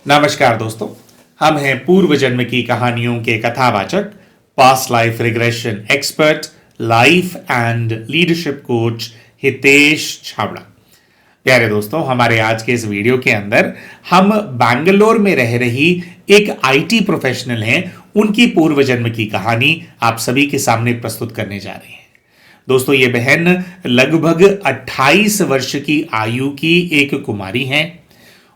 नमस्कार दोस्तों, हम हैं पूर्व जन्म की कहानियों के कथावाचक, past life regression expert, life and leadership coach Hitesh Chhabra. प्यारे दोस्तों, हमारे आज के इस वीडियो के अंदर हम बैंगलोर में रह रही एक आईटी प्रोफेशनल हैं, उनकी पूर्व जन्म की कहानी आप सभी के सामने प्रस्तुत करने जा रहे हैं। दोस्तों, ये बहन लगभग 28 वर्ष की आयु की एक कुमारी हैं।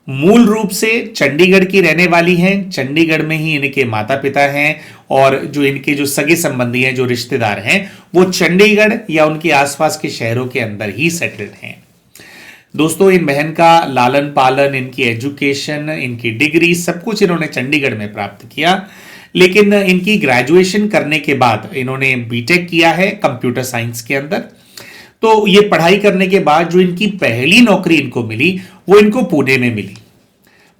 मूल रूप से चंडीगढ़ की रहने वाली हैं। चंडीगढ़ में ही इनके माता पिता हैं और जो इनके जो सगे संबंधी हैं, जो रिश्तेदार हैं, वो चंडीगढ़ या उनके आसपास के शहरों के अंदर ही सेटल्ड हैं। दोस्तों, इन बहन का लालन पालन, इनकी एजुकेशन, इनकी डिग्री, सब कुछ इन्होंने चंडीगढ़ में प्राप्त किया। लेकिन इनकी ग्रेजुएशन करने के बाद इन्होंने बीटेक किया है कंप्यूटर साइंस के अंदर। तो ये पढ़ाई करने के बाद जो इनकी पहली नौकरी इनको मिली, वो इनको पुणे में मिली।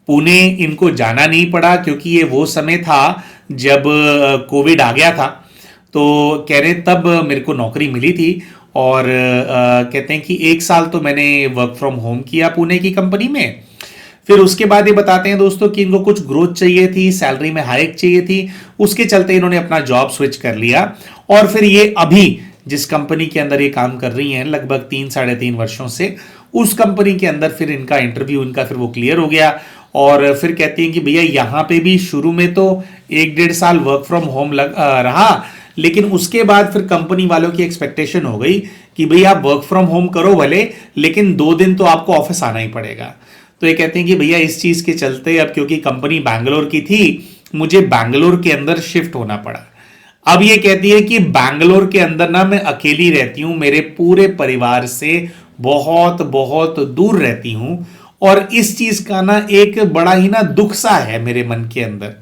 पुणे इनको जाना नहीं पड़ा क्योंकि ये वो समय था जब कोविड आ गया था। तो कह रहे तब मेरे को नौकरी मिली थी और कहते हैं कि 1 साल तो मैंने वर्क फ्रॉम होम किया पुणे की कंपनी में। फिर उसके बाद ये बताते हैं दोस्तों कि इनको कुछ ग्रोथ चाहिए थी, सैलरी में हाइक चाहिए थी, उसके चलते इन्होंने अपना जॉब स्विच कर लिया। और फिर ये अभी जिस कंपनी के अंदर ये काम कर रही हैं लगभग 3-3.5 वर्षों से, उस कंपनी के अंदर फिर इनका इंटरव्यू फिर वो क्लियर हो गया। और फिर कहती हैं कि भैया यहाँ पे भी शुरू में तो 1-1.5 साल वर्क फ्रॉम होम रहा, लेकिन उसके बाद फिर कंपनी वालों की एक्सपेक्टेशन हो गई कि भैया आप वर्क फ्रॉम होम करो भले, लेकिन 2 दिन तो आपको ऑफिस आना ही पड़ेगा। तो ये कहते हैं कि भैया इस चीज के चलते, अब क्योंकि कंपनी बैंगलोर की थी, मुझे बैंगलोर के अंदर शिफ्ट होना पड़ा। अब ये कहती है कि बैंगलोर के अंदर ना मैं अकेली रहती हूं, मेरे पूरे परिवार से बहुत बहुत दूर रहती हूं। और इस चीज का ना एक बड़ा ही ना दुख सा है मेरे मन के अंदर,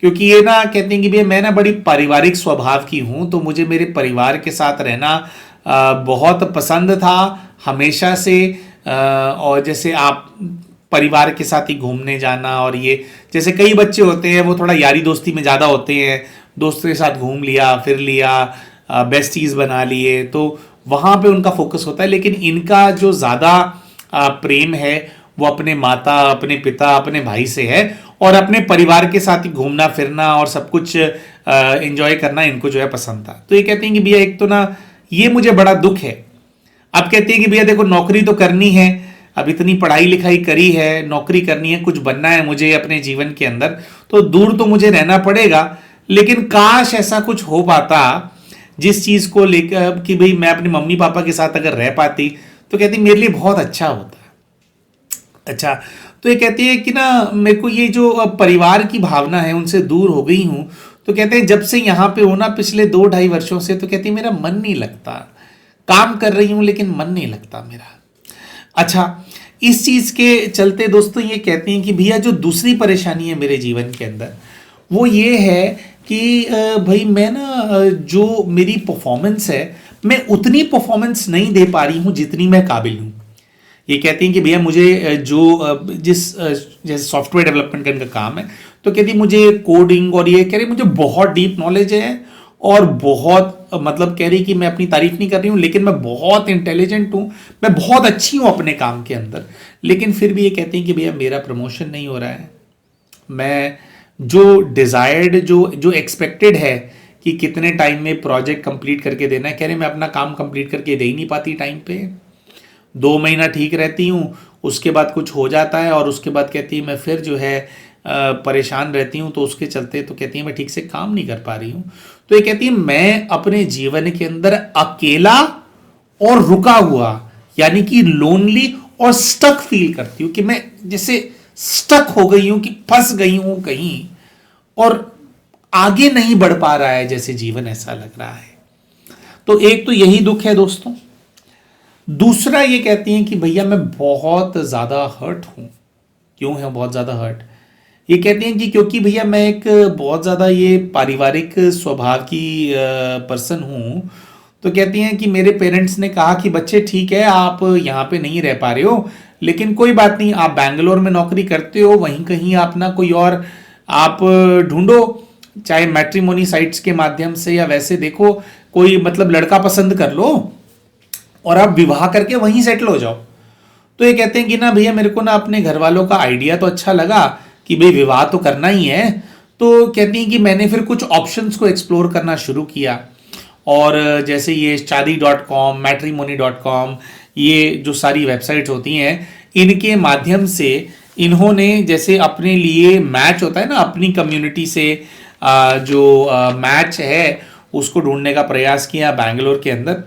क्योंकि ये ना कहते हैं कि भैया मैं ना बड़ी पारिवारिक स्वभाव की हूं, तो मुझे मेरे परिवार के साथ रहना बहुत पसंद था हमेशा से। और जैसे आप परिवार के साथ ही घूमने जाना, और ये जैसे कई बच्चे होते हैं वो थोड़ा यारी दोस्ती में ज़्यादा होते हैं, दोस्तों के साथ घूम लिया, फिर लिया, बेस्टीज बना लिए, तो वहाँ पे उनका फोकस होता है। लेकिन इनका जो ज़्यादा प्रेम है वो अपने माता, अपने पिता, अपने भाई से है, और अपने परिवार के साथ ही घूमना फिरना और सब कुछ एंजॉय करना इनको जो है पसंद था। तो ये कहते हैं कि भैया एक तो ना ये मुझे बड़ा दुख है। अब कहते हैं कि भैया देखो नौकरी तो करनी है, अब इतनी पढ़ाई लिखाई करी है, नौकरी करनी है, कुछ बनना है मुझे अपने जीवन के अंदर, तो दूर तो मुझे रहना पड़ेगा। लेकिन काश ऐसा कुछ हो पाता जिस चीज को लेकर कि भाई मैं अपने मम्मी पापा के साथ अगर रह पाती, तो कहती मेरे लिए बहुत अच्छा होता। अच्छा, तो ये कहती है कि ना मेरे को ये जो परिवार की भावना है उनसे दूर हो गई हूं। तो कहते हैं जब से यहाँ पे होना पिछले 2-2.5 वर्षों से, तो कहती है मेरा मन नहीं लगता, काम कर रही हूं लेकिन मन नहीं लगता मेरा। अच्छा, इस चीज के चलते दोस्तों ये कहती हैं कि भैया जो दूसरी परेशानी है मेरे जीवन के अंदर, वो ये है कि भाई मैं ना जो मेरी परफॉर्मेंस है, मैं उतनी परफॉर्मेंस नहीं दे पा रही हूं जितनी मैं काबिल हूं। ये कहती हैं कि भैया मुझे जो जैसे सॉफ्टवेयर डेवलपमेंट का इनका काम है, तो कहती मुझे कोडिंग और ये कह रही मुझे बहुत डीप नॉलेज है, और बहुत मतलब कह रही कि मैं अपनी तारीफ नहीं कर रही हूँ, लेकिन मैं बहुत इंटेलिजेंट हूँ, मैं बहुत अच्छी हूँ अपने काम के अंदर। लेकिन फिर भी ये कहती हैं कि भैया मेरा प्रमोशन नहीं हो रहा है, मैं जो डिजायर्ड जो एक्सपेक्टेड है कि कितने टाइम में प्रोजेक्ट कंप्लीट करके देना है, कह रहे मैं अपना काम कंप्लीट करके दे ही नहीं पाती टाइम पे। 2 महीना ठीक रहती हूँ, उसके बाद कुछ हो जाता है, और उसके बाद कहती है मैं फिर जो है परेशान रहती हूँ, तो उसके चलते तो कहती है मैं ठीक से काम नहीं कर पा रही हूँ। तो ये कहती है मैं अपने जीवन के अंदर अकेला और रुका हुआ, यानी कि लोनली और स्टक फील करती हूँ, कि मैं जैसे स्टक हो गई हूं, कि फंस गई हूं कहीं और आगे नहीं बढ़ पा रहा है, जैसे जीवन ऐसा लग रहा है। तो एक तो यही दुख है दोस्तों। दूसरा ये कहती हैं कि भैया मैं बहुत ज्यादा हर्ट हूं। क्यों है बहुत ज्यादा हर्ट? ये कहती हैं कि क्योंकि भैया मैं एक बहुत ज्यादा ये पारिवारिक स्वभाव की पर्सन हूं। तो कहती हैं कि मेरे पेरेंट्स ने कहा कि बच्चे ठीक है आप यहाँ पे नहीं रह पा रहे हो, लेकिन कोई बात नहीं, आप बैंगलोर में नौकरी करते हो, वहीं कहीं आप ना कोई और आप ढूंढो, चाहे मैट्रिमोनी साइट्स के माध्यम से या वैसे देखो, कोई मतलब लड़का पसंद कर लो और आप विवाह करके वहीं सेटल हो जाओ। तो ये कहते हैं कि ना भैया, मेरे को ना अपने घर वालों का आइडिया तो अच्छा लगा कि भाई विवाह तो करना ही है। तो कहती हैं कि मैंने फिर कुछ ऑप्शंस को एक्सप्लोर करना शुरू किया, और जैसे ये शादी.com, मैट्रिमोनी.com, ये जो सारी वेबसाइट्स होती हैं, इनके माध्यम से इन्होंने जैसे अपने लिए मैच होता है ना, अपनी कम्युनिटी से जो मैच है उसको ढूंढने का प्रयास किया बैंगलोर के अंदर।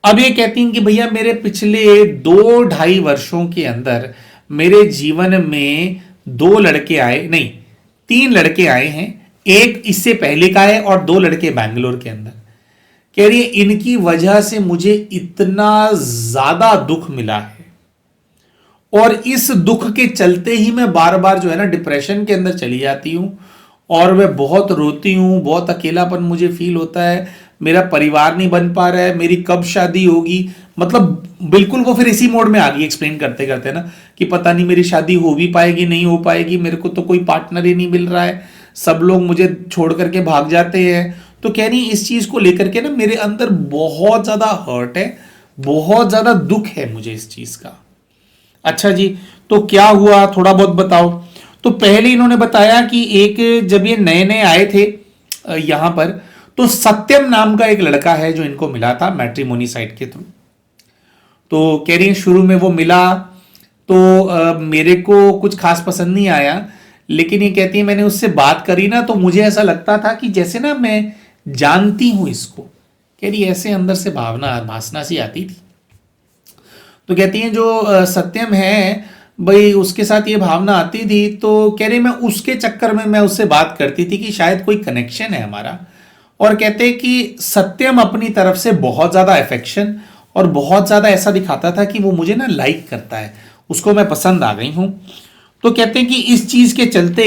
अब ये कहती हैं कि भैया मेरे पिछले 2-2.5 वर्षों के अंदर मेरे जीवन में 2 लड़के आए, नहीं 3 लड़के आए हैं, एक इससे पहले का है और 2 लड़के बैंगलोर के अंदर। कह रही है इनकी वजह से मुझे इतना ज्यादा दुख मिला है, और इस दुख के चलते ही मैं बार बार जो है ना डिप्रेशन के अंदर चली जाती हूं, और मैं बहुत रोती हूं, बहुत अकेलापन मुझे फील होता है, मेरा परिवार नहीं बन पा रहा है, मेरी कब शादी होगी। मतलब बिल्कुल वो फिर इसी मोड में आ गई एक्सप्लेन करते करते ना, कि पता नहीं मेरी शादी हो भी पाएगी नहीं हो पाएगी, मेरे को तो कोई पार्टनर ही नहीं मिल रहा है, सब लोग मुझे छोड़ करके भाग जाते हैं। तो कह रही इस चीज को लेकर के ना मेरे अंदर बहुत ज्यादा हर्ट है, बहुत ज्यादा दुख है मुझे इस चीज का। अच्छा जी, तो क्या हुआ थोड़ा बहुत बताओ। तो पहले इन्होंने बताया कि एक जब ये नए नए आए थे यहां पर, तो सत्यम नाम का एक लड़का है जो इनको मिला था मैट्रिमोनी साइट के थ्रू। तो कह रही शुरू में वो मिला तो मेरे को कुछ खास पसंद नहीं आया, लेकिन ये कहती है मैंने उससे बात करी ना, तो मुझे ऐसा लगता था कि जैसे ना मैं जानती हूं इसको। कह रही ऐसे अंदर से भावना भासना सी आती थी। तो कहती हैं जो सत्यम है भाई, उसके साथ ये भावना आती थी, तो कह रही मैं उसके चक्कर में मैं उससे बात करती थी कि शायद कोई कनेक्शन है हमारा। और कहते हैं कि सत्यम अपनी तरफ से बहुत ज्यादा अफेक्शन और बहुत ज्यादा ऐसा दिखाता था कि वो मुझे ना लाइक करता है, उसको मैं पसंद आ गई हूं। तो कहते हैं कि इस चीज के चलते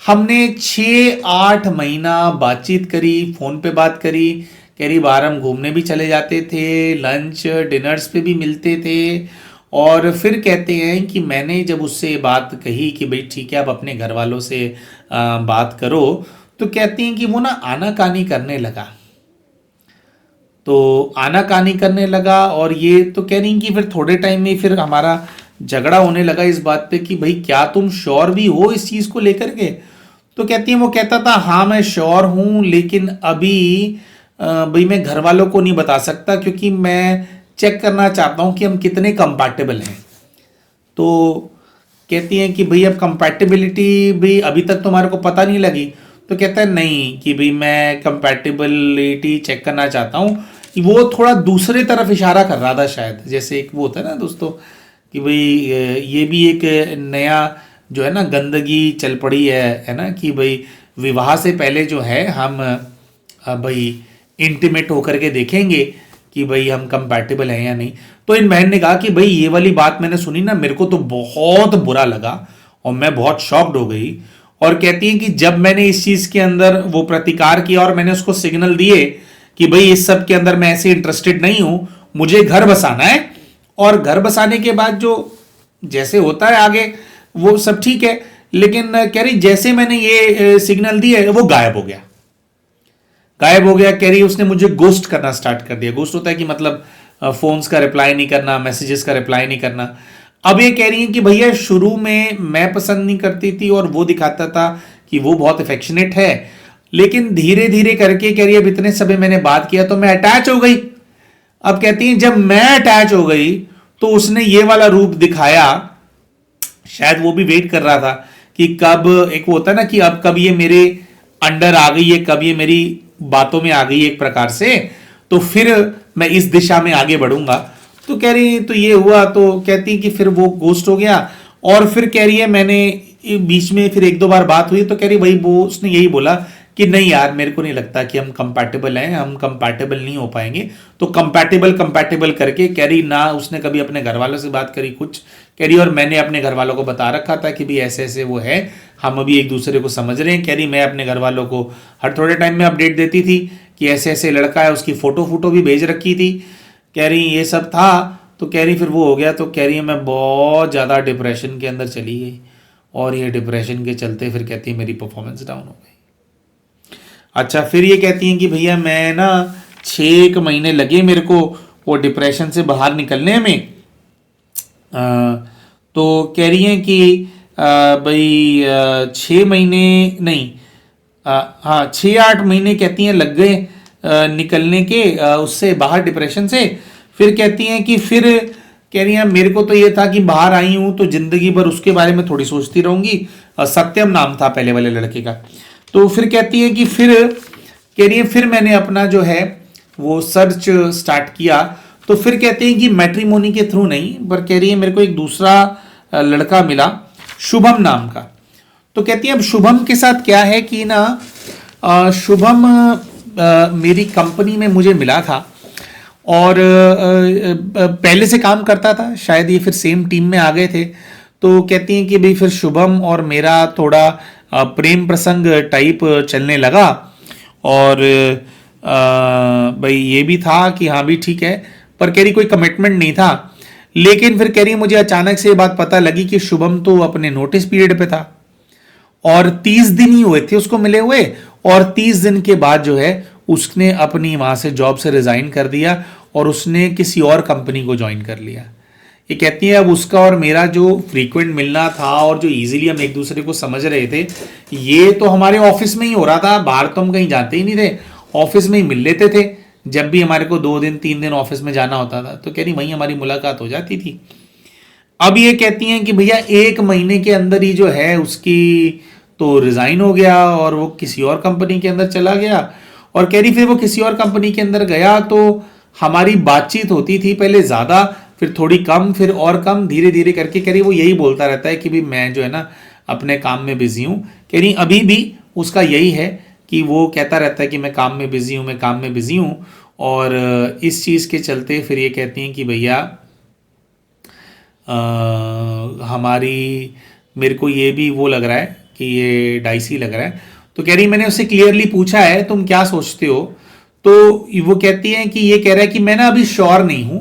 हमने 6-8 महीना बातचीत करी, फोन पे बात करी। कह रही बाहर हम घूमने भी चले जाते थे, लंच डिनर्स पे भी मिलते थे। और फिर कहते हैं कि मैंने जब उससे बात कही कि भाई ठीक है आप अपने घर वालों से बात करो, तो कहती हैं कि वो ना आनाकानी करने लगा। तो आनाकानी करने लगा, और ये तो कह रही कि फिर थोड़े टाइम में फिर हमारा झगड़ा होने लगा इस बात पे कि भाई क्या तुम श्योर भी हो इस चीज को लेकर के। तो कहती है वो कहता था हाँ मैं श्योर हूं, लेकिन अभी भाई मैं घर वालों को नहीं बता सकता, क्योंकि मैं चेक करना चाहता हूं कि हम कितने कंपैटिबल हैं। तो कहती हैं कि भाई अब कंपैटिबिलिटी भी अभी तक तुम्हारे को पता नहीं लगी। तो कहता है नहीं कि भाई मैं कंपैटिबिलिटी चेक करना चाहता हूं। वो थोड़ा दूसरे तरफ इशारा कर रहा था शायद, जैसे एक वो होता है ना दोस्तों कि भाई ये भी एक नया जो है ना गंदगी चल पड़ी है ना, कि भाई विवाह से पहले जो है हम भाई इंटीमेट होकर के देखेंगे कि भाई हम कंपैटिबल हैं या नहीं। तो इन बहन ने कहा कि भाई ये वाली बात मैंने सुनी ना, मेरे को तो बहुत बुरा लगा और मैं बहुत शॉक्ड हो गई। और कहती है कि जब मैंने इस चीज के अंदर वो प्रतिकार किया और मैंने उसको सिग्नल दिए कि भाई इस सब के अंदर मैं ऐसे इंटरेस्टेड नहीं हूं, मुझे घर बसाना है, और घर बसाने के बाद जो जैसे होता है आगे वो सब ठीक है, लेकिन कह रही जैसे मैंने ये सिग्नल दिए वो गायब हो गया। गायब हो गया, कह रही उसने मुझे गोस्ट करना स्टार्ट कर दिया। गोस्ट होता है कि मतलब फोन्स का रिप्लाई नहीं करना, मैसेजेस का रिप्लाई नहीं करना। अब ये कह रही है कि भैया शुरू में मैं पसंद नहीं करती थी और वो दिखाता था कि वो बहुत अफेक्शनेट है, लेकिन धीरे धीरे करके कह रही है इतने समय मैंने बात किया तो मैं अटैच हो गई। अब कहती है जब मैं अटैच हो गई तो उसने ये वाला रूप दिखाया। शायद वो भी वेट कर रहा था कि कब एक वो होता है ना कि अब कब ये मेरे अंडर आ गई है, कब ये मेरी बातों में आ गई एक प्रकार से, तो फिर मैं इस दिशा में आगे बढ़ूंगा। तो कह रही तो ये हुआ। तो कहती कि फिर वो गोस्ट हो गया। और फिर कह रही है मैंने बीच में फिर 1-2 बार बात हुई तो कह रही भाई वो उसने यही बोला कि नहीं यार मेरे को नहीं लगता कि हम कंपैटिबल हैं, हम कंपैटिबल नहीं हो पाएंगे। तो कंपैटिबल करके कह रही ना उसने कभी अपने घर वालों से बात करी कुछ, कह रही और मैंने अपने घर वालों को बता रखा था कि भाई ऐसे ऐसे वो है, हम अभी एक दूसरे को समझ रहे हैं। कह रही मैं अपने घर वालों को हर थोड़े टाइम में अपडेट देती थी कि ऐसे ऐसे लड़का है, उसकी फोटो भी भेज रखी थी। कह रही ये सब था। तो कह रही फिर वो हो गया। तो कह रही मैं बहुत ज़्यादा डिप्रेशन के अंदर चली गई, और ये डिप्रेशन के चलते फिर कहती मेरी परफॉर्मेंस डाउन हो गई। अच्छा, फिर ये कहती हैं कि भैया मैं ना 6 महीने लगे मेरे को वो डिप्रेशन से बाहर निकलने में। तो कह रही हैं कि भाई 6 महीने नहीं, हाँ 6-8 महीने कहती हैं लग गए निकलने के उससे बाहर, डिप्रेशन से। फिर कहती हैं कि फिर कह रही हैं मेरे को तो ये था कि बाहर आई हूँ तो जिंदगी भर उसके बारे में थोड़ी सोचती रहूंगी। सत्यम नाम था पहले वाले लड़के का। तो फिर कहती है कि फिर कह रही है फिर मैंने अपना जो है वो सर्च स्टार्ट किया। तो फिर कहते हैं कि मैट्रिमोनी के थ्रू नहीं, पर कह रही है मेरे को एक दूसरा लड़का मिला शुभम नाम का। तो कहती है अब शुभम के साथ क्या है कि ना शुभम मेरी कंपनी में मुझे मिला था और पहले से काम करता था, शायद ये फिर सेम टीम में आ गए थे। तो कहती हैं कि भाई फिर शुभम और मेरा थोड़ा प्रेम प्रसंग टाइप चलने लगा। और भाई ये भी था कि हाँ भी ठीक है, पर कह रही कोई कमिटमेंट नहीं था। लेकिन फिर कह रही मुझे अचानक से ये बात पता लगी कि शुभम तो अपने नोटिस पीरियड पे था और 30 दिन ही हुए थे उसको मिले हुए, और 30 दिन के बाद जो है उसने अपनी वहां से जॉब से रिजाइन कर दिया और उसने किसी और कंपनी को ज्वाइन कर लिया। ये कहती है अब उसका और मेरा जो फ्रीक्वेंट मिलना था और जो इजीली हम एक दूसरे को समझ रहे थे, ये तो हमारे ऑफिस में ही हो रहा था, बाहर तो हम कहीं जाते ही नहीं थे, ऑफिस में ही मिल लेते थे जब भी हमारे को 2 दिन 3 दिन ऑफिस में जाना होता था। तो कह रही वहीं हमारी मुलाकात हो जाती थी। अब ये कहती हैं कि भैया 1 महीने के अंदर ही जो है उसकी तो रिजाइन हो गया और वो किसी और कंपनी के अंदर चला गया। और कह रही फिर वो किसी और कंपनी के अंदर गया तो हमारी बातचीत होती थी पहले ज्यादा, फिर थोड़ी कम, फिर और कम, धीरे धीरे करके। कह रही वो यही बोलता रहता है कि भाई मैं जो है ना अपने काम में बिजी हूँ। कह रही अभी भी उसका यही है कि वो कहता रहता है कि मैं काम में बिजी हूँ, मैं काम में बिजी हूँ। और इस चीज के चलते फिर ये कहती हैं कि भैया हमारी, मेरे को ये भी वो लग रहा है कि ये डाइसी लग रहा है। तो कह रही मैंने उससे क्लियरली पूछा है तुम क्या सोचते हो। तो वो कहती है कि ये कह रहा है कि मैं ना अभी श्योर नहीं हूं,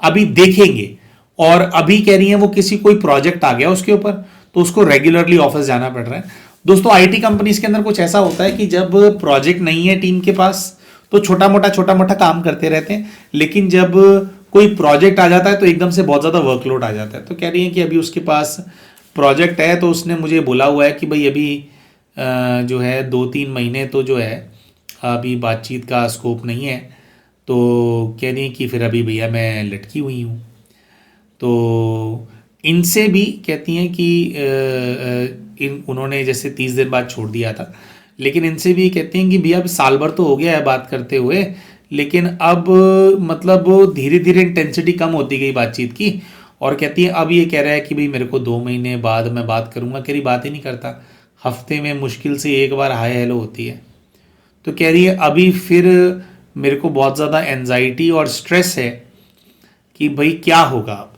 अभी देखेंगे। और अभी कह रही है वो किसी कोई प्रोजेक्ट आ गया उसके ऊपर, तो उसको रेगुलरली ऑफिस जाना पड़ रहा है। दोस्तों आईटी कंपनीज के अंदर कुछ ऐसा होता है कि जब प्रोजेक्ट नहीं है टीम के पास तो छोटा मोटा काम करते रहते हैं, लेकिन जब कोई प्रोजेक्ट आ जाता है तो एकदम से बहुत ज़्यादा वर्कलोड आ जाता है। तो कह रही है कि अभी उसके पास प्रोजेक्ट है, तो उसने मुझे बोला हुआ है कि भाई अभी जो है 2-3 महीने तो जो है अभी बातचीत का स्कोप नहीं है। तो कह रही है कि फिर अभी भैया मैं लटकी हुई हूँ। तो इनसे भी कहती हैं कि उन्होंने जैसे 30 दिन बाद छोड़ दिया था, लेकिन इनसे भी कहती हैं कि भैया अब साल भर तो हो गया है बात करते हुए, लेकिन अब मतलब धीरे धीरे इंटेंसिटी कम होती गई बातचीत की। और कहती है अब ये कह रहा है कि भाई मेरे को 2 महीने बाद मैं बात करूंगा। कह रही बात ही नहीं करता, हफ्ते में मुश्किल से एक बार हाय हेलो होती है। तो कह रही है अभी फिर मेरे को बहुत ज़्यादा एनजाइटी और स्ट्रेस है कि भाई क्या होगा अब।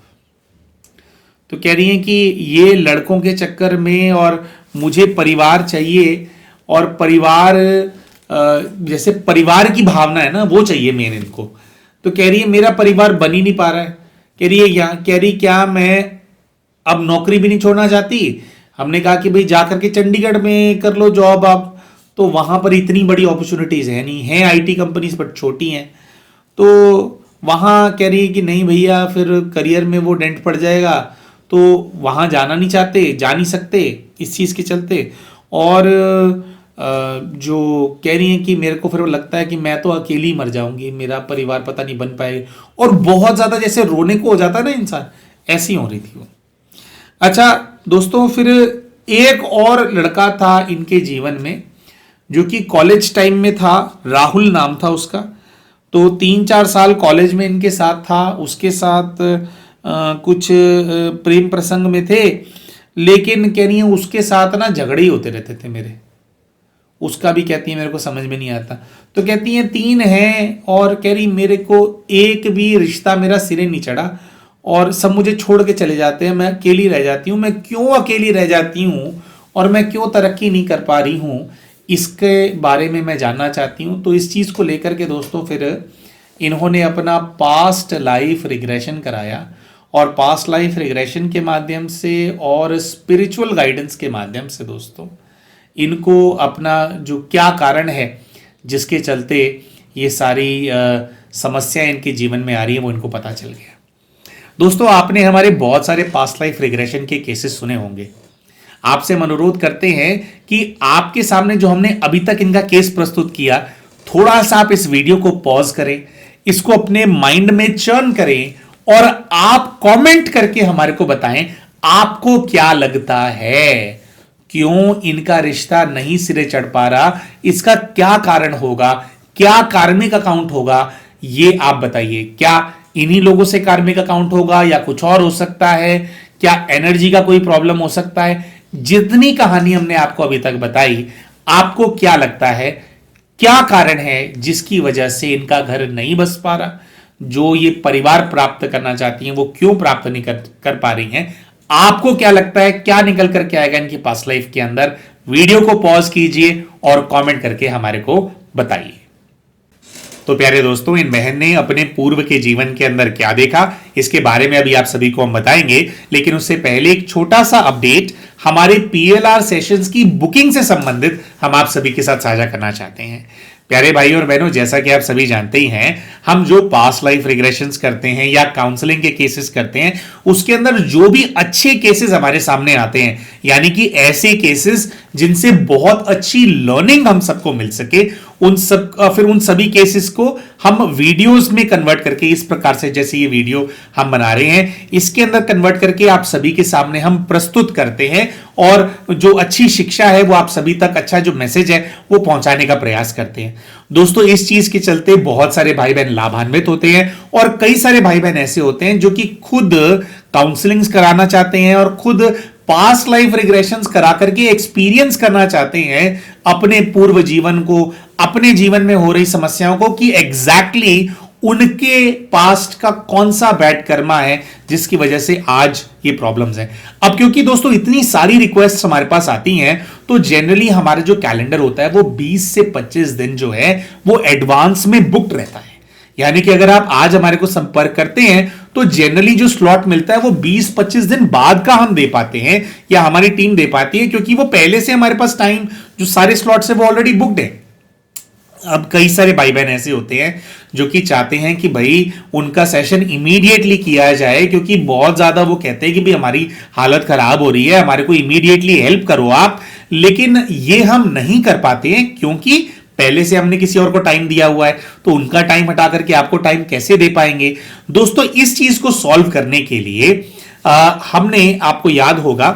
तो कह रही है कि ये लड़कों के चक्कर में, और मुझे परिवार चाहिए, और परिवार जैसे परिवार की भावना है ना वो चाहिए मेन इनको। तो कह रही है मेरा परिवार बन ही नहीं पा रहा है। कह रही है कह रही क्या मैं अब नौकरी भी नहीं छोड़ना चाहती। हमने कहा कि भाई जा करके चंडीगढ़ में कर लो जॉब आप, तो वहां पर इतनी बड़ी अपॉर्चुनिटीज है नहीं, है आईटी कंपनीज बट छोटी हैं। तो वहां कह रही है कि नहीं भैया फिर करियर में वो डेंट पड़ जाएगा, तो वहां जाना नहीं चाहते, जा नहीं सकते इस चीज के चलते। और जो कह रही हैं कि मेरे को फिर वो लगता है कि मैं तो अकेली मर जाऊंगी, मेरा परिवार पता नहीं बन पाएगा, और बहुत ज्यादा जैसे रोने को हो जाता है ना इंसान, ऐसी हो रही थी वो। अच्छा दोस्तों, फिर एक और लड़का था इनके जीवन में जो कि कॉलेज टाइम में था, राहुल नाम था उसका। तो 3-4 साल कॉलेज में इनके साथ था, उसके साथ कुछ प्रेम प्रसंग में थे, लेकिन कह रही है उसके साथ ना झगड़े ही होते रहते थे मेरे। उसका भी कहती है मेरे को समझ में नहीं आता। तो कहती है 3 हैं, और कह रही मेरे को एक भी रिश्ता मेरा सिरे नहीं चढ़ा, और सब मुझे छोड़ के चले जाते हैं, मैं अकेली रह जाती हूँ। मैं क्यों अकेली रह जाती हूँ और मैं क्यों तरक्की नहीं कर पा रही हूँ, इसके बारे में मैं जानना चाहती हूँ। तो इस चीज़ को लेकर के दोस्तों फिर इन्होंने अपना पास्ट लाइफ रिग्रेशन कराया, और पास्ट लाइफ रिग्रेशन के माध्यम से और स्पिरिचुअल गाइडेंस के माध्यम से दोस्तों इनको अपना जो क्या कारण है जिसके चलते ये सारी समस्याएं इनके जीवन में आ रही है वो इनको पता चल गया। दोस्तों, आपने हमारे बहुत सारे पास्ट लाइफ रिग्रेशन के केसेस सुने होंगे। आपसे हम अनुरोध करते हैं कि आपके सामने जो हमने अभी तक इनका केस प्रस्तुत किया, थोड़ा सा आप इस वीडियो को पॉज करें, इसको अपने माइंड में चर्न करें और आप कमेंट करके हमारे को बताएं आपको क्या लगता है, क्यों इनका रिश्ता नहीं सिरे चढ़ पा रहा, इसका क्या कारण होगा, क्या कार्मिक अकाउंट होगा, ये आप बताइए। क्या इन्हीं लोगों से कार्मिक अकाउंट होगा या कुछ और हो सकता है? क्या एनर्जी का कोई प्रॉब्लम हो सकता है? जितनी कहानी हमने आपको अभी तक बताई, आपको क्या लगता है क्या कारण है जिसकी वजह से इनका घर नहीं बस पा रहा? जो ये परिवार प्राप्त करना चाहती हैं वो क्यों प्राप्त नहीं कर पा रही हैं? आपको क्या लगता है क्या निकल करके आएगा इनकी पास्ट लाइफ के अंदर? वीडियो को पॉज कीजिए और कमेंट करके हमारे को बताइए। तो प्यारे दोस्तों, इन बहन ने अपने पूर्व के जीवन के अंदर क्या देखा, इसके बारे में अभी आप सभी को हम बताएंगे, लेकिन उससे पहले एक छोटा सा अपडेट हमारे पीएलआर सेशंस की बुकिंग से संबंधित हम आप सभी के साथ साझा करना चाहते हैं। प्यारे भाई और बहनों, जैसा कि आप सभी जानते ही हैं, हम जो पास्ट लाइफ रिग्रेशंस करते हैं या काउंसलिंग के केसेस करते हैं, उसके अंदर जो भी अच्छे केसेस हमारे सामने आते हैं, यानी कि ऐसे केसेस जिनसे बहुत अच्छी लर्निंग हम सबको मिल सके, फिर उन सभी केसेस को हम वीडियोस में कन्वर्ट करके, इस प्रकार से जैसे ये वीडियो हम बना रहे हैं, इसके अंदर कन्वर्ट करके आप सभी के सामने हम प्रस्तुत करते हैं और जो अच्छी शिक्षा है वो आप सभी तक, अच्छा जो मैसेज है वो पहुंचाने का प्रयास करते हैं। दोस्तों, इस चीज के चलते बहुत सारे भाई बहन लाभान्वित होते हैं और कई सारे भाई बहन ऐसे होते हैं जो कि खुद काउंसलिंग कराना चाहते हैं और खुद पास्ट लाइफ रिग्रेशंस करा करके एक्सपीरियंस करना चाहते हैं अपने पूर्व जीवन को, अपने जीवन में हो रही समस्याओं को, कि एग्जैक्टली उनके पास्ट का कौन सा बैड कर्मा है जिसकी वजह से आज ये प्रॉब्लम्स हैं। अब क्योंकि दोस्तों इतनी सारी रिक्वेस्ट हमारे पास आती हैं, तो जनरली हमारा जो कैलेंडर होता है वो 20 से 25 दिन जो है वो एडवांस में बुक्ड रहता है। यानी कि अगर आप आज हमारे को संपर्क करते हैं तो जनरली जो स्लॉट मिलता है वो 20-25 दिन बाद का हम दे पाते हैं या हमारी टीम दे पाती है, क्योंकि वो पहले से हमारे पास टाइम जो सारे स्लॉट्स है वो ऑलरेडी बुक्ड है। अब कई सारे भाई बहन ऐसे होते हैं जो कि चाहते हैं कि भाई उनका सेशन इमीडिएटली किया जाए, क्योंकि बहुत ज्यादा वो कहते हैं कि भाई हमारी हालत खराब हो रही है, हमारे को इमीडिएटली हेल्प करो आप। लेकिन ये हम नहीं कर पाते हैं क्योंकि पहले से हमने किसी और को टाइम दिया हुआ है, तो उनका टाइम हटा करके आपको टाइम कैसे दे पाएंगे। दोस्तों, इस चीज को सॉल्व करने के लिए हमने, आपको याद होगा,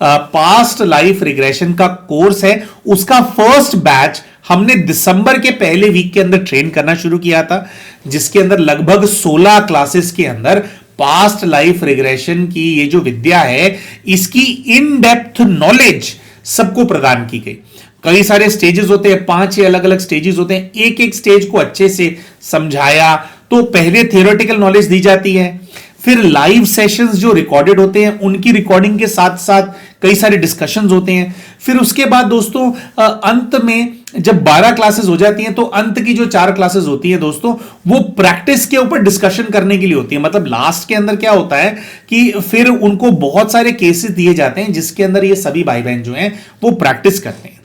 पास्ट लाइफ रिग्रेशन का कोर्स है, उसका फर्स्ट बैच हमने दिसंबर के पहले वीक के अंदर ट्रेन करना शुरू किया था, जिसके अंदर लगभग 16 क्लासेस के अंदर पास्ट लाइफ रिग्रेशन की ये जो विद्या है, इसकी इन डेप्थ नॉलेज सबको प्रदान की गई। कई सारे स्टेजेस होते हैं, 5 अलग अलग स्टेजेस होते हैं, एक एक स्टेज को अच्छे से समझाया। तो पहले थियोरेटिकल नॉलेज दी जाती है, फिर लाइव सेशंस जो रिकॉर्डेड होते हैं उनकी रिकॉर्डिंग के साथ साथ कई सारे डिस्कशंस होते हैं। फिर उसके बाद दोस्तों अंत में जब 12 क्लासेस हो जाती हैं तो अंत की जो 4 क्लासेस होती हैं दोस्तों, वो प्रैक्टिस के ऊपर डिस्कशन करने के लिए होती है। मतलब लास्ट के अंदर क्या होता है कि फिर उनको बहुत सारे केसेस दिए जाते हैं जिसके अंदर ये सभी भाई बहन जो हैं वो प्रैक्टिस करते हैं।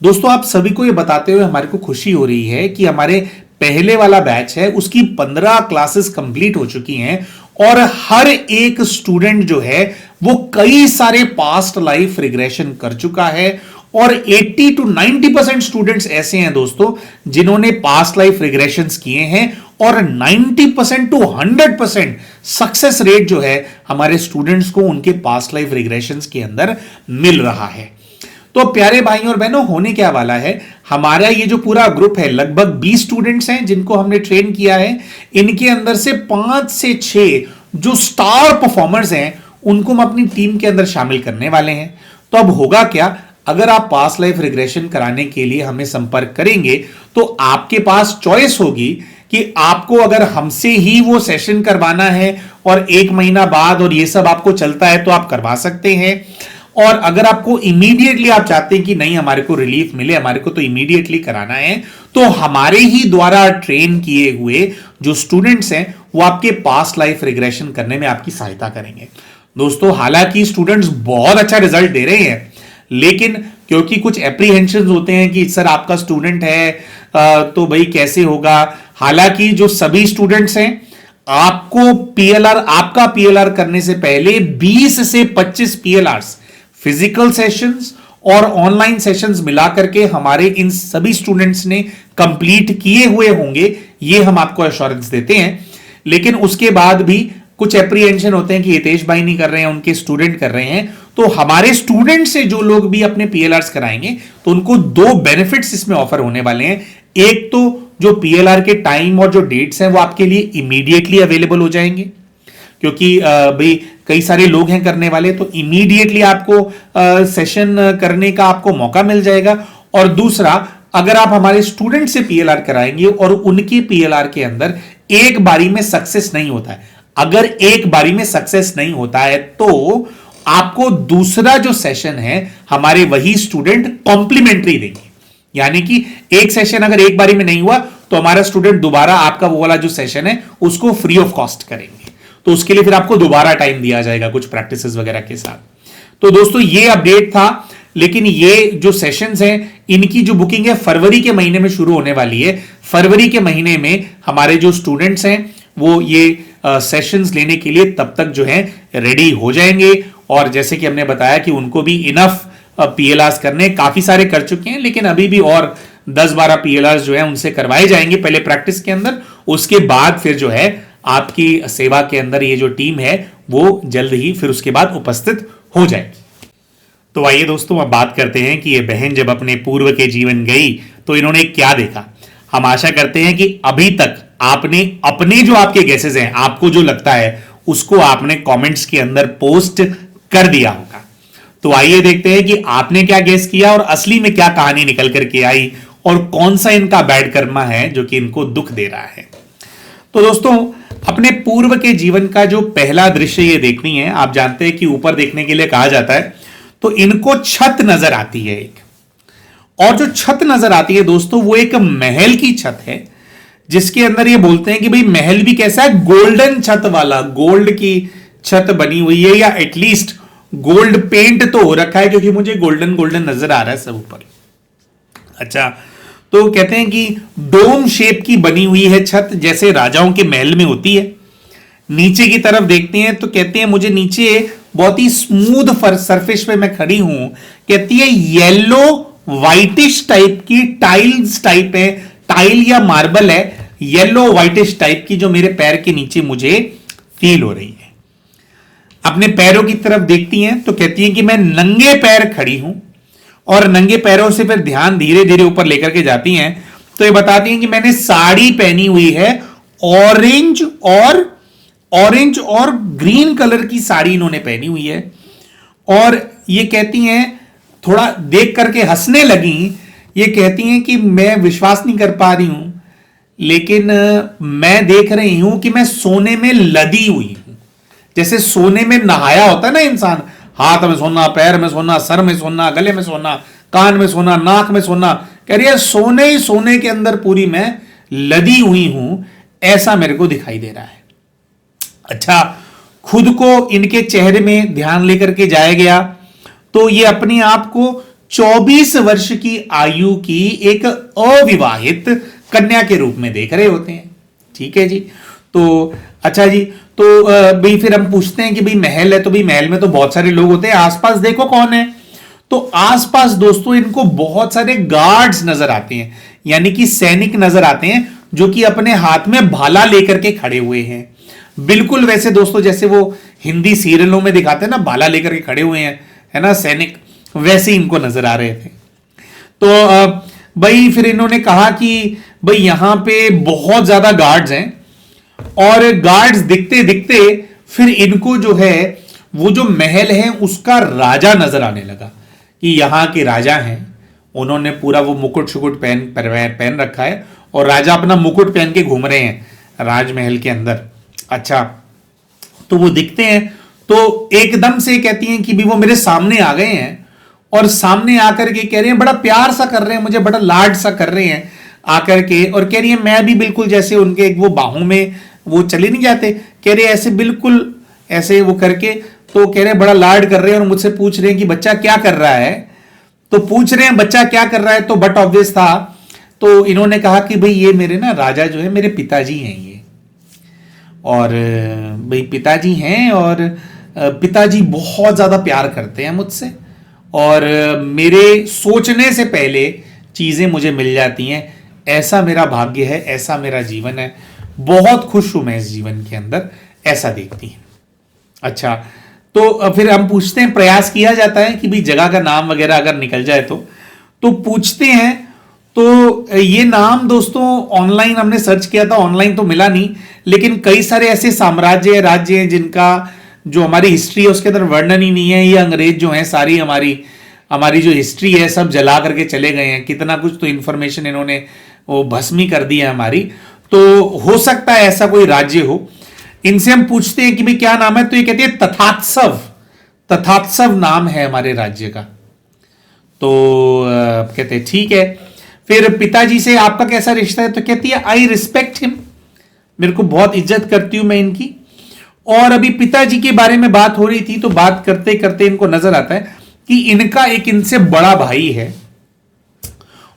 दोस्तों, आप सभी को ये बताते हुए हमारे को खुशी हो रही है कि हमारे पहले वाला बैच है उसकी 15 क्लासेस कंप्लीट हो चुकी हैं और हर एक स्टूडेंट जो है वो कई सारे पास्ट लाइफ रिग्रेशन कर चुका है और 80 to 90% स्टूडेंट्स ऐसे हैं दोस्तों जिन्होंने पास्ट लाइफ रिग्रेशंस किए हैं और 90% to 100% सक्सेस रेट जो है हमारे स्टूडेंट्स को उनके पास्ट लाइफ रिग्रेशंस के अंदर मिल रहा है। तो प्यारे भाइयों और बहनों, होने क्या वाला है, हमारा ये जो पूरा ग्रुप है लगभग 20 स्टूडेंट्स हैं जिनको हमने ट्रेन किया है। इनके अंदर से 5 से 6 जो स्टार परफॉर्मर्स हैं उनको हम अपनी टीम के अंदर शामिल करने वाले हैं। तो अब होगा क्या, अगर आप पास्ट लाइफ रिग्रेशन कराने के लिए हमें संपर्क करेंगे तो आपके पास चॉइस होगी कि आपको अगर हमसे ही वो सेशन करवाना है और 1 महीना बाद और ये सब आपको चलता है तो आप करवा सकते हैं, और अगर आपको इमीडिएटली आप चाहते हैं कि नहीं हमारे को रिलीफ मिले, हमारे को तो इमीडिएटली कराना है, तो हमारे ही द्वारा ट्रेन किए हुए जो स्टूडेंट्स हैं वो आपके पास्ट लाइफ रिग्रेशन करने में आपकी सहायता करेंगे। दोस्तों, हालांकि स्टूडेंट्स बहुत अच्छा रिजल्ट दे रहे हैं, लेकिन क्योंकि कुछ एप्रीहेंशन होते हैं कि सर आपका स्टूडेंट है तो भाई कैसे होगा, हालांकि जो सभी स्टूडेंट्स हैं आपका पीएलआर करने से पहले 20 से 25 पीएलआर्स फिजिकल सेशंस और ऑनलाइन सेशंस मिलाकर के हमारे इन सभी स्टूडेंट्स ने कंप्लीट किए हुए होंगे, ये हम आपको एश्योरेंस देते हैं। लेकिन उसके बाद भी कुछ एप्रीहेंशन होते हैं कि हितेश भाई नहीं कर रहे हैं, उनके स्टूडेंट कर रहे हैं, तो हमारे स्टूडेंट से जो लोग भी अपने पीएलआर्स कराएंगे तो उनको 2 बेनिफिट्स इसमें ऑफर होने वाले हैं। एक तो जो पीएलआर के टाइम और जो डेट्स हैं वो आपके लिए इमीडिएटली अवेलेबल हो जाएंगे, क्योंकि भाई कई सारे लोग हैं करने वाले, तो इमीडिएटली आपको सेशन करने का आपको मौका मिल जाएगा। और दूसरा, अगर आप हमारे स्टूडेंट से पीएलआर कराएंगे और उनके पीएलआर के अंदर एक बारी में सक्सेस नहीं होता है, अगर एक बारी में सक्सेस नहीं होता है तो आपको दूसरा जो सेशन है हमारे वही स्टूडेंट कॉम्प्लीमेंट्री देंगे। यानी कि एक सेशन अगर एक बारी में नहीं हुआ तो हमारा स्टूडेंट दोबारा आपका वो वाला जो सेशन है उसको फ्री ऑफ कॉस्ट करेंगे, तो उसके लिए फिर आपको दोबारा टाइम दिया जाएगा कुछ प्रैक्टिसेस वगैरह के साथ। तो दोस्तों ये अपडेट था, लेकिन ये जो सेशंस हैं इनकी जो बुकिंग है फरवरी के महीने में शुरू होने वाली है। फरवरी के महीने में हमारे जो स्टूडेंट्स हैं वो ये सेशंस लेने के लिए तब तक जो है रेडी हो जाएंगे। और जैसे कि हमने बताया कि उनको भी इनफ पीएलआर्स करने, काफी सारे कर चुके हैं लेकिन अभी भी और 10-12 पीएलआर्स जो है उनसे करवाए जाएंगे पहले प्रैक्टिस के अंदर, उसके बाद फिर जो है आपकी सेवा के अंदर ये जो टीम है वो जल्द ही फिर उसके बाद उपस्थित हो जाएगी। तो आइए दोस्तों अब बात करते हैं कि ये बहन जब अपने पूर्व के जीवन गई तो इन्होंने क्या देखा। हम आशा करते हैं कि अभी तक आपने अपने जो आपके गेसेस हैं, आपको जो लगता है उसको आपने कमेंट्स के अंदर पोस्ट कर दिया होगा। तो आइए देखते हैं कि आपने क्या गेस किया और असली में क्या कहानी निकल करके आई और कौन सा इनका बैड कर्मा है जो कि इनको दुख दे रहा है। तो दोस्तों अपने पूर्व के जीवन का जो पहला दृश्य ये देखनी है, आप जानते हैं कि ऊपर देखने के लिए कहा जाता है, तो इनको छत नजर आती है एक, और जो छत नजर आती है दोस्तों वो एक महल की छत है, जिसके अंदर ये बोलते हैं कि भाई महल भी कैसा है, गोल्डन छत वाला, गोल्ड की छत बनी हुई है, या एटलीस्ट गोल्ड पेंट तो हो रखा है, क्योंकि मुझे गोल्डन गोल्डन नजर आ रहा है सब ऊपर। अच्छा, तो कहते हैं कि डोम शेप की बनी हुई है छत, जैसे राजाओं के महल में होती है। नीचे की तरफ देखते हैं तो कहते हैं मुझे नीचे बहुत ही स्मूथ सरफेस पे मैं खड़ी हूं, कहती है येलो व्हाइटिश टाइप की टाइल्स टाइप है, टाइल या मार्बल है, येलो व्हाइटिश टाइप की, जो मेरे पैर के नीचे मुझे फील हो रही है। अपने पैरों की तरफ देखती हैं तो कहती हैं कि मैं नंगे पैर खड़ी हूं, और नंगे पैरों से फिर ध्यान धीरे धीरे ऊपर लेकर के जाती हैं तो ये बताती हैं कि मैंने साड़ी पहनी हुई है, ऑरेंज और ग्रीन कलर की साड़ी इन्होंने पहनी हुई है। और ये कहती हैं, थोड़ा देख करके हंसने लगी, ये कहती हैं कि मैं विश्वास नहीं कर पा रही हूं, लेकिन मैं देख रही हूं कि मैं सोने में लदी हुई हूं। जैसे सोने में नहाया होता है ना इंसान, हाथ में सोना, पैर में सोना, सर में सोना, गले में सोना, कान में सोना, नाक में सोना, कह रही है सोने ही सोने के अंदर पूरी मैं लदी हुई हूं, ऐसा मेरे को दिखाई दे रहा है। अच्छा, खुद को इनके चेहरे में ध्यान लेकर के जाया गया तो ये अपने आप को 24 वर्ष की आयु की एक अविवाहित कन्या के रूप में देख रहे होते हैं। ठीक है जी। तो अच्छा जी, तो भाई फिर हम पूछते हैं कि भाई महल है तो भाई महल में तो बहुत सारे लोग होते हैं, आसपास देखो कौन है। तो आसपास दोस्तों इनको बहुत सारे गार्ड्स नजर आते हैं, यानी कि सैनिक नजर आते हैं, जो कि अपने हाथ में भाला लेकर के खड़े हुए हैं। बिल्कुल वैसे दोस्तों जैसे वो हिंदी सीरियलों में दिखाते हैं ना, भाला लेकर के खड़े हुए हैं, है ना सैनिक, वैसे इनको नजर आ रहे थे। तो भाई फिर इन्होंने कहा कि भाई यहां पे बहुत ज्यादा गार्ड्स हैं, और गार्ड्स दिखते दिखते फिर इनको जो है वो जो महल है उसका राजा नजर आने लगा, कि यहां के राजा हैं, उन्होंने पूरा वो मुकुट शुकुट पहन रखा है, और राजा अपना मुकुट पहन के घूम रहे हैं राजमहल के अंदर। अच्छा, तो वो दिखते हैं तो एकदम से कहती हैं कि भी वो मेरे सामने आ गए हैं, और सामने आकर के कह रहे हैं, बड़ा प्यार सा कर रहे हैं मुझे, बड़ा लाड सा कर रहे हैं आकर के, और कह रही है मैं भी बिल्कुल जैसे उनके वो बाहों में वो चले नहीं जाते, कह रहे ऐसे बिल्कुल ऐसे वो करके, तो कह रहे बड़ा लाड कर रहे हैं, और मुझसे पूछ रहे हैं कि बच्चा क्या कर रहा है। तो पूछ रहे हैं बच्चा क्या कर रहा है, तो बट ऑब्वियस था, तो इन्होंने कहा कि भाई ये मेरे ना राजा जो है मेरे पिताजी हैं ये, और भाई पिताजी हैं, और पिताजी बहुत ज्यादा प्यार करते हैं मुझसे, और मेरे सोचने से पहले चीजें मुझे मिल जाती हैं, ऐसा मेरा भाग्य है, ऐसा मेरा जीवन है, बहुत खुश हूं मैं इस जीवन के अंदर, ऐसा देखती हैं। अच्छा, तो फिर हम पूछते हैं, प्रयास किया जाता है कि भाई जगह का नाम वगैरह अगर निकल जाए तो पूछते हैं। तो ये नाम दोस्तों ऑनलाइन हमने सर्च किया था, ऑनलाइन तो मिला नहीं, लेकिन कई सारे ऐसे साम्राज्य राज्य हैं जिनका जो हमारी हिस्ट्री है उसके अंदर वर्णन ही नहीं है। ये अंग्रेज जो है सारी हमारी जो हिस्ट्री है सब जला करके चले गए हैं, कितना कुछ तो इंफॉर्मेशन इन्होंने वो भस्मी कर दी है हमारी। तो हो सकता है ऐसा कोई राज्य हो। इनसे हम पूछते हैं कि भाई क्या नाम है, तो ये कहते हैं तथात्सव, तथात्सव नाम है हमारे राज्य का। तो कहते हैं ठीक है। फिर पिताजी से आपका कैसा रिश्ता है, तो कहती है आई रिस्पेक्ट हिम, मेरे को बहुत इज्जत करती हूं मैं इनकी। और अभी पिताजी के बारे में बात हो रही थी, तो बात करते करते इनको नजर आता है कि इनका एक इनसे बड़ा भाई है,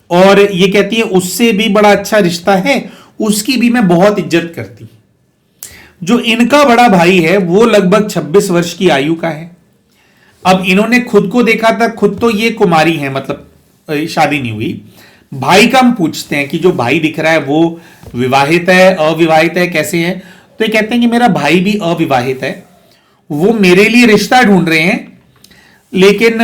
और ये कहती है उससे भी बड़ा अच्छा रिश्ता है, उसकी भी मैं बहुत इज्जत करती। जो इनका बड़ा भाई है वो लगभग 26 वर्ष की आयु का है। अब इन्होंने खुद को देखा था, खुद तो ये कुमारी है, मतलब शादी नहीं हुई। भाई का हम पूछते हैं कि जो भाई दिख रहा है वो विवाहित है, अविवाहित है, कैसे है, तो ये कहते हैं कि मेरा भाई भी अविवाहित है, वो मेरे लिए रिश्ता ढूंढ रहे हैं, लेकिन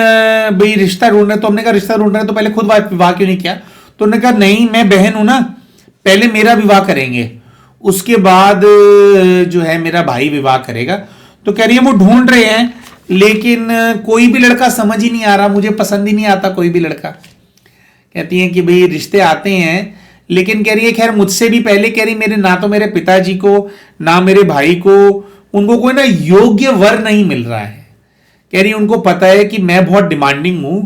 भाई रिश्ता ढूंढ रहे हैं, तो हमने कहा रिश्ता ढूंढ रहे हैं तो पहले खुद विवाह क्यों नहीं किया, तो उन्होंने कहा नहीं मैं बहन हूं ना, पहले मेरा विवाह करेंगे, उसके बाद जो है मेरा भाई विवाह करेगा। तो कह रही है वो ढूंढ रहे हैं, लेकिन कोई भी लड़का समझ ही नहीं आ रहा, मुझे पसंद ही नहीं आता कोई भी लड़का। कहती है कि भाई रिश्ते आते हैं, लेकिन कह रही है खैर मुझसे भी पहले, कह रही मेरे ना तो मेरे पिताजी को ना मेरे भाई को, उनको कोई ना योग्य वर नहीं मिल रहा है। कह रही उनको पता है कि मैं बहुत डिमांडिंग हूं,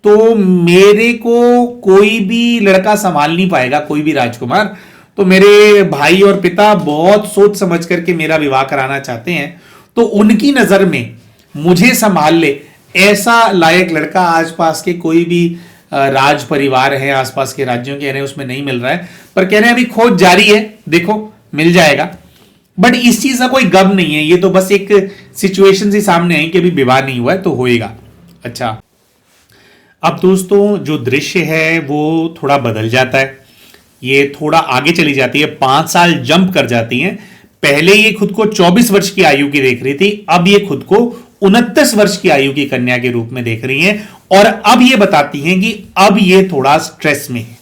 तो मेरे को कोई भी लड़का संभाल नहीं पाएगा, कोई भी राजकुमार, तो मेरे भाई और पिता बहुत सोच समझ करके मेरा विवाह कराना चाहते हैं, तो उनकी नजर में मुझे संभाल ले ऐसा लायक लड़का आसपास के कोई भी राज परिवार है, आसपास के राज्यों के रहे उसमें नहीं मिल रहा है, पर कह रहे हैं अभी खोज जारी है, देखो मिल जाएगा। बट इस चीज का कोई गम नहीं है, ये तो बस एक सिचुएशन से सामने आई कि अभी विवाह नहीं हुआ है तो होएगा। अच्छा, अब दोस्तों जो दृश्य है वो थोड़ा बदल जाता है, ये थोड़ा आगे चली जाती है, 5 साल जंप कर जाती है। पहले ये खुद को 24 वर्ष की आयु की देख रही थी, अब ये खुद को 29 वर्ष की आयु की कन्या के रूप में देख रही हैं, और अब ये बताती हैं कि अब ये थोड़ा स्ट्रेस में है।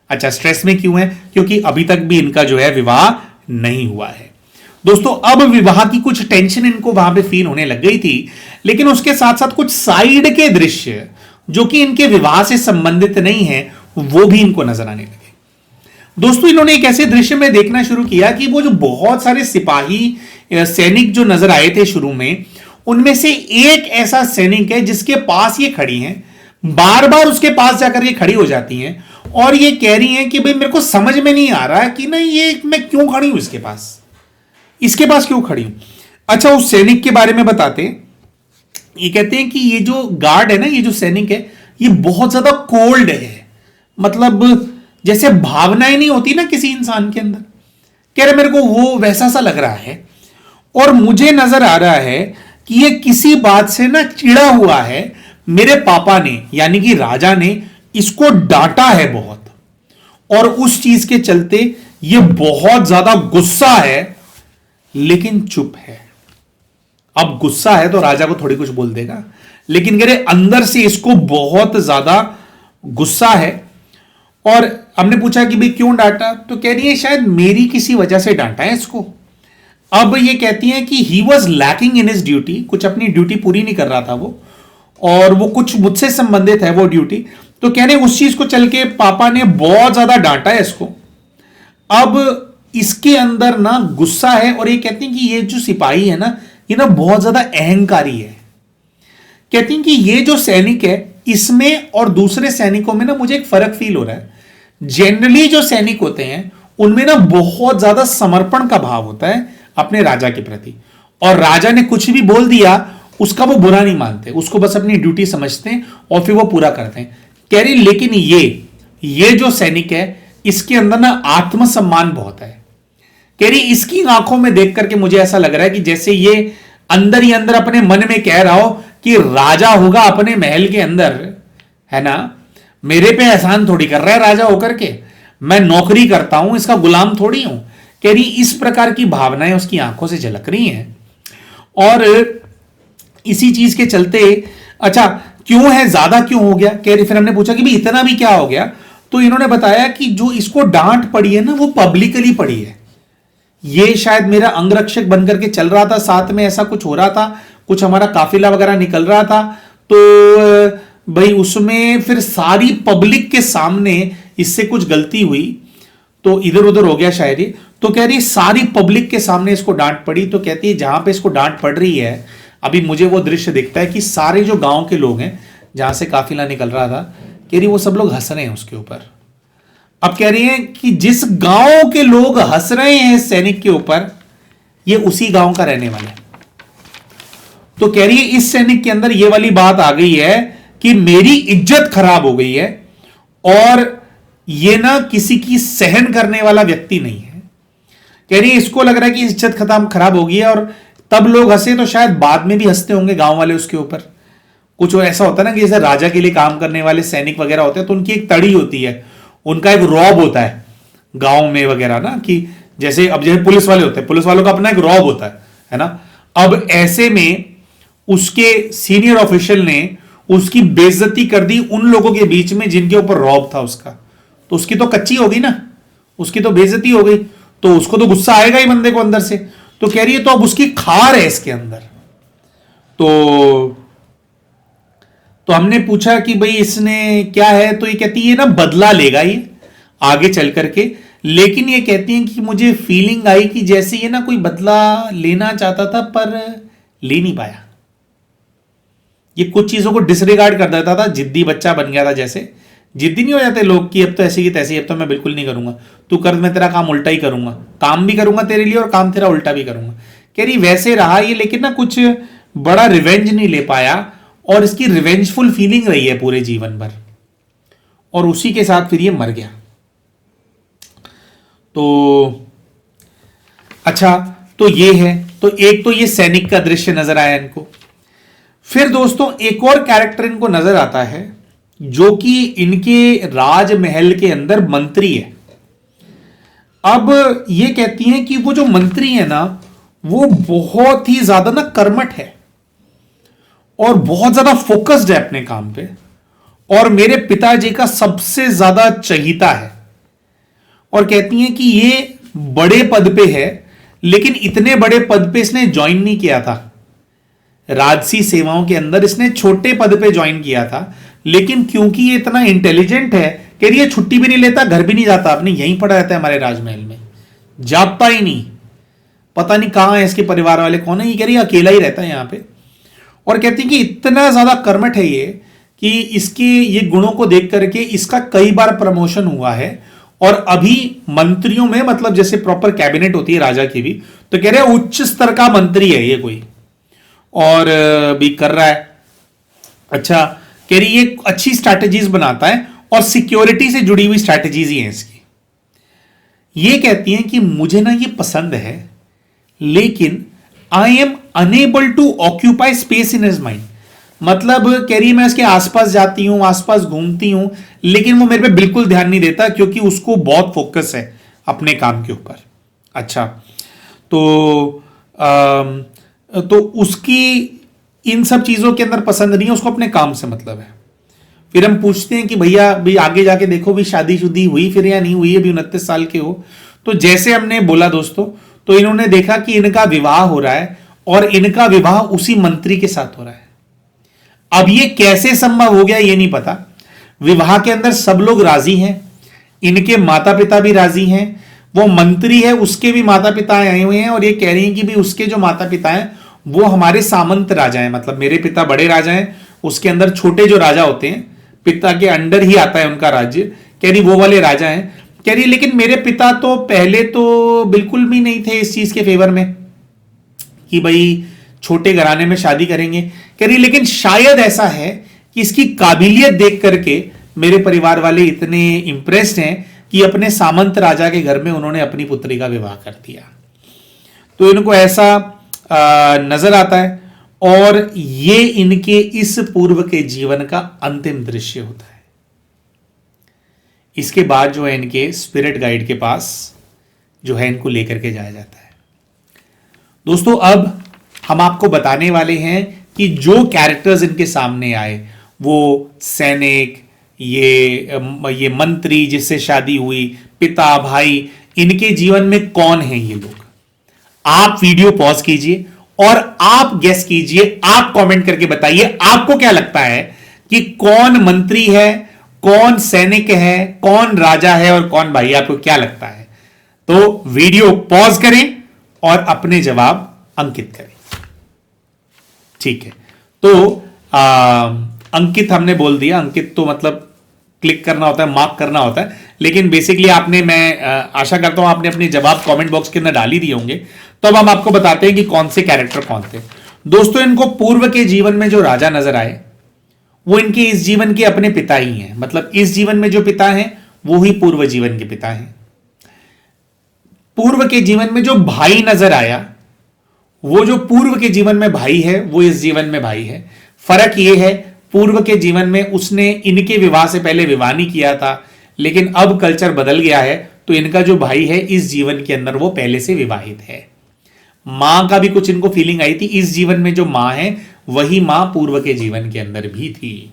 अच्छा, स्ट्रेस में क्यों है, क्योंकि अभी तक भी इनका जो है विवाह नहीं हुआ है। दोस्तों अब विवाह की कुछ टेंशन इनको वहां पे फील होने लग गई थी, लेकिन उसके साथ साथ कुछ साइड के दृश्य जो कि इनके विवाह से संबंधित नहीं है वो भी इनको नजर आने लगे। दोस्तों इन्होंने एक ऐसे दृश्य में देखना शुरू किया कि वो जो बहुत सारे सिपाही सैनिक जो नजर आए थे शुरू में, उनमें से एक ऐसा सैनिक है जिसके पास ये खड़ी हैं, बार बार उसके पास जाकर ये खड़ी हो जाती हैं और ये कह रही हैं कि भाई मेरे को समझ में नहीं आ रहा कि नहीं ये मैं क्यों खड़ी हूं इसके पास क्यों खड़ी हूं। अच्छा, उस सैनिक के बारे में बताते हैं। ये कहते हैं कि ये जो गार्ड है ना, ये जो सैनिक है, ये बहुत ज्यादा कोल्ड है, मतलब जैसे भावनाएं नहीं होती ना किसी इंसान के अंदर, कह रहे मेरे को वो वैसा सा लग रहा है, और मुझे नजर आ रहा है कि ये किसी बात से ना चिढ़ा हुआ है, मेरे पापा ने यानी कि राजा ने इसको डांटा है बहुत, और उस चीज के चलते ये बहुत ज्यादा गुस्सा है, लेकिन चुप है। अब गुस्सा है तो राजा को थोड़ी कुछ बोल देगा, लेकिन कह रहे अंदर से इसको बहुत ज्यादा गुस्सा है। और हमने पूछा कि भाई क्यों डांटा, तो कह रही है शायद मेरी किसी वजह से डांटा है इसको। अब ये कहती है कि he was lacking in his duty, कुछ अपनी ड्यूटी पूरी नहीं कर रहा था वो, और वो कुछ मुझसे संबंधित है वो ड्यूटी, तो कह रहे उस चीज को चल के पापा ने बहुत ज्यादा डांटा है इसको। अब इसके अंदर ना गुस्सा है, और ये कहती हैं कि ये जो सिपाही है ना, ये ना बहुत ज्यादा अहंकारी है। कहती हैं कि ये जो सैनिक है इसमें और दूसरे सैनिकों में ना मुझे एक फर्क फील हो रहा है। जनरली जो सैनिक होते हैं उनमें ना बहुत ज्यादा समर्पण का भाव होता है अपने राजा के प्रति, और राजा ने कुछ भी बोल दिया उसका वो बुरा नहीं मानते, उसको बस अपनी ड्यूटी समझते हैं और फिर वो पूरा करते हैं। कह रही लेकिन ये जो सैनिक है इसके अंदर ना आत्मसम्मान बहुत है। कह रही इसकी आंखों में देख करके मुझे ऐसा लग रहा है कि जैसे ये अंदर ही अंदर अपने मन में कह रहा हो कि राजा होगा अपने महल के अंदर, है ना, मेरे पे एहसान थोड़ी कर रहा है राजा होकर के, मैं नौकरी करता हूं, इसका गुलाम थोड़ी हूं। कह रही इस प्रकार की भावनाएं उसकी आंखों से झलक रही हैं। और इसी चीज के चलते अच्छा क्यों है, ज्यादा क्यों हो गया, कह रही फिर हमने पूछा कि भाई इतना भी क्या हो गया, तो इन्होंने बताया कि जो इसको डांट पड़ी है ना वो पब्लिकली पड़ी है। ये शायद मेरा अंगरक्षक बनकर के चल रहा था, साथ में ऐसा कुछ हो रहा था, कुछ हमारा काफिला वगैरह निकल रहा था, तो भाई उसमें फिर सारी पब्लिक के सामने इससे कुछ गलती हुई तो इधर उधर हो गया शायद ये। तो कह रही सारी पब्लिक के सामने इसको डांट पड़ी। तो कहती है जहां पे इसको डांट पड़ रही है अभी मुझे वो दृश्य दिखता है कि सारे जो गांव के लोग हैं जहां से काफिला निकल रहा था, कह रही वो सब लोग हंस रहे हैं उसके ऊपर। अब कह रही हैं कि जिस गांव के लोग हंस रहे हैं सैनिक के ऊपर, ये उसी गांव का रहने वाला है। तो कह रही है इस सैनिक के अंदर ये वाली बात आ गई है कि मेरी इज्जत खराब हो गई है और ये ना किसी की सहन करने वाला व्यक्ति नहीं है। कह रही है इसको लग रहा है कि इज्जत खराब हो गई है, और तब लोग हंसे तो शायद बाद में भी हंसते होंगे गांव वाले उसके ऊपर। कुछ ऐसा होता है ना कि जैसे राजा के लिए काम करने वाले सैनिक वगैरह होते हैं तो उनकी एक तड़ी होती है, उनका एक रौब होता है गांव में वगैरह ना, कि जैसे अब जैसे पुलिस वाले होते हैं, पुलिस वालों का अपना एक रौब होता है ना। अब ऐसे में उसके सीनियर ऑफिशियल ने उसकी बेइज्जती कर दी उन लोगों के बीच में जिनके ऊपर रौब था उसका, तो उसकी तो कच्ची हो गई ना, उसकी तो बेइज्जती हो गई, तो उसको तो गुस्सा आएगा ही बंदे को अंदर से। तो कह रही है तो अब उसकी खार है इसके अंदर। तो हमने पूछा कि भाई इसने क्या है, तो ये कहती है ना बदला लेगा ये आगे चल करके, लेकिन ये कहती है कि मुझे फीलिंग आई कि जैसे ये ना कोई बदला लेना चाहता था पर ले नहीं पाया। ये कुछ चीजों को डिसरिगार्ड कर देता था, जिद्दी बच्चा बन गया था। जैसे जिद्दी नहीं हो जाते लोग कि अब तो ऐसे की तैसे, अब तो मैं बिल्कुल नहीं करूंगा, तू कर, मैं तेरा काम उल्टा ही करूंगा, काम भी करूंगा तेरे लिए और काम तेरा उल्टा भी करूंगा। कह रही वैसे रहा ये, लेकिन ना कुछ बड़ा रिवेंज नहीं ले पाया और इसकी रिवेंजफुल फीलिंग रही है पूरे जीवन भर, और उसी के साथ फिर ये मर गया। तो अच्छा, तो ये है, तो एक तो ये सैनिक का दृश्य नजर आया इनको। फिर दोस्तों एक और कैरेक्टर इनको नजर आता है जो कि इनके राजमहल के अंदर मंत्री है। अब ये कहती हैं कि वो जो मंत्री है ना वो बहुत ही ज्यादा ना कर्मठ है और बहुत ज्यादा फोकस्ड है अपने काम पे, और मेरे पिताजी का सबसे ज्यादा चहीता है। और कहती हैं कि ये बड़े पद पे है, लेकिन इतने बड़े पद पे इसने ज्वाइन नहीं किया था, राजसी सेवाओं के अंदर इसने छोटे पद पे ज्वाइन किया था, लेकिन क्योंकि ये इतना इंटेलिजेंट है, कह रही है छुट्टी भी नहीं लेता, घर भी नहीं जाता, अपने यहीं पड़ा रहता है हमारे राजमहल में, जागता ही नहीं, पता नहीं कहां है इसके परिवार वाले कौन है, ये कह रही है अकेला ही रहता है यहां पे। और कहती है कि इतना ज्यादा कर्मठ है ये कि इसके ये गुणों को देख करके इसका कई बार प्रमोशन हुआ है, और अभी मंत्रियों में, मतलब जैसे प्रॉपर कैबिनेट होती है राजा की भी, तो कह रहे हैं उच्च स्तर का मंत्री है ये कोई, और भी कर रहा है। अच्छा, कह रही ये अच्छी स्ट्रैटेजीज बनाता है और सिक्योरिटी से जुड़ी हुई स्ट्रैटेजीज ही हैं इसकी। ये कहती हैं कि मुझे ना ये पसंद है, लेकिन I am unable to occupy space in his mind. मतलब कह रही है मैं इसके आसपास जाती हूं, आसपास घूमती हूं, लेकिन वो मेरे पे बिल्कुल ध्यान नहीं देता क्योंकि उसको बहुत फोकस है अपने काम के ऊपर। अच्छा, तो उसकी इन सब चीजों के अंदर पसंद नहीं है, उसको अपने काम से मतलब है। फिर हम पूछते हैं कि भैया भी आगे जाके देखो भी शादीशुदी हुई फिर या नहीं हुई, अभी 29 साल के हो। तो जैसे हमने बोला दोस्तों, तो इन्होंने देखा कि इनका विवाह हो रहा है और इनका विवाह उसी मंत्री के साथ हो रहा है। अब ये कैसे संभव हो गया ये नहीं पता। विवाह के अंदर सब लोग राजी हैं, इनके माता पिता भी राजी हैं, वो मंत्री है उसके भी माता पिता आए हुए हैं, और ये कह रही हैं कि भी उसके जो माता पिता हैं वो हमारे सामंत राजा हैं, मतलब मेरे पिता बड़े राजा हैं, उसके अंदर छोटे जो राजा होते हैं पिता के अंडर ही आता है उनका राज्य, कह रही वो वाले राजा हैं। कह रही लेकिन मेरे पिता तो पहले तो बिल्कुल भी नहीं थे इस चीज के फेवर में कि भाई छोटे घराने में शादी करेंगे, कह रही लेकिन शायद ऐसा है कि इसकी काबिलियत देख करके मेरे परिवार वाले इतने इंप्रेस्ड हैं कि अपने सामंत राजा के घर में उन्होंने अपनी पुत्री का विवाह कर दिया। तो इनको ऐसा नजर आता है और ये इनके इस पूर्व के जीवन का अंतिम दृश्य होता है। इसके बाद जो है इनके स्पिरिट गाइड के पास जो है इनको लेकर के जाया जाता है। दोस्तों अब हम आपको बताने वाले हैं कि जो कैरेक्टर्स इनके सामने आए, वो सैनिक, ये मंत्री जिससे शादी हुई, पिता, भाई, इनके जीवन में कौन है ये लोग। आप वीडियो पॉज कीजिए और आप गेस कीजिए, आप कमेंट करके बताइए आपको क्या लगता है कि कौन मंत्री है, कौन सैनिक है, कौन राजा है और कौन भाई। आपको क्या लगता है? तो वीडियो पॉज करें और अपने जवाब अंकित करें। ठीक है, तो अंकित हमने बोल दिया। अंकित तो मतलब क्लिक करना होता है, मार्क करना होता है, लेकिन बेसिकली आपने, मैं आशा करता हूं आपने अपने जवाब कमेंट बॉक्स के अंदर डाल ही दिए होंगे। तो अब हम आपको बताते हैं कि कौन से कैरेक्टर कौन थे। दोस्तों इनको पूर्व के जीवन में जो राजा नजर आए वो इनके इस जीवन के अपने पिता ही हैं। मतलब इस जीवन में जो पिता हैं वो ही पूर्व जीवन के पिता हैं। पूर्व के जीवन में जो भाई नजर आया, वो जो पूर्व के जीवन में भाई है वो इस जीवन में भाई है। फर्क ये है, पूर्व के जीवन में उसने इनके विवाह से पहले विवाह नहीं किया था, लेकिन अब कल्चर बदल गया है, तो इनका जो भाई है इस जीवन के अंदर वो पहले से विवाहित है। मां का भी कुछ इनको फीलिंग आई थी, इस जीवन में जो मां है वही मां पूर्व के जीवन के अंदर भी थी।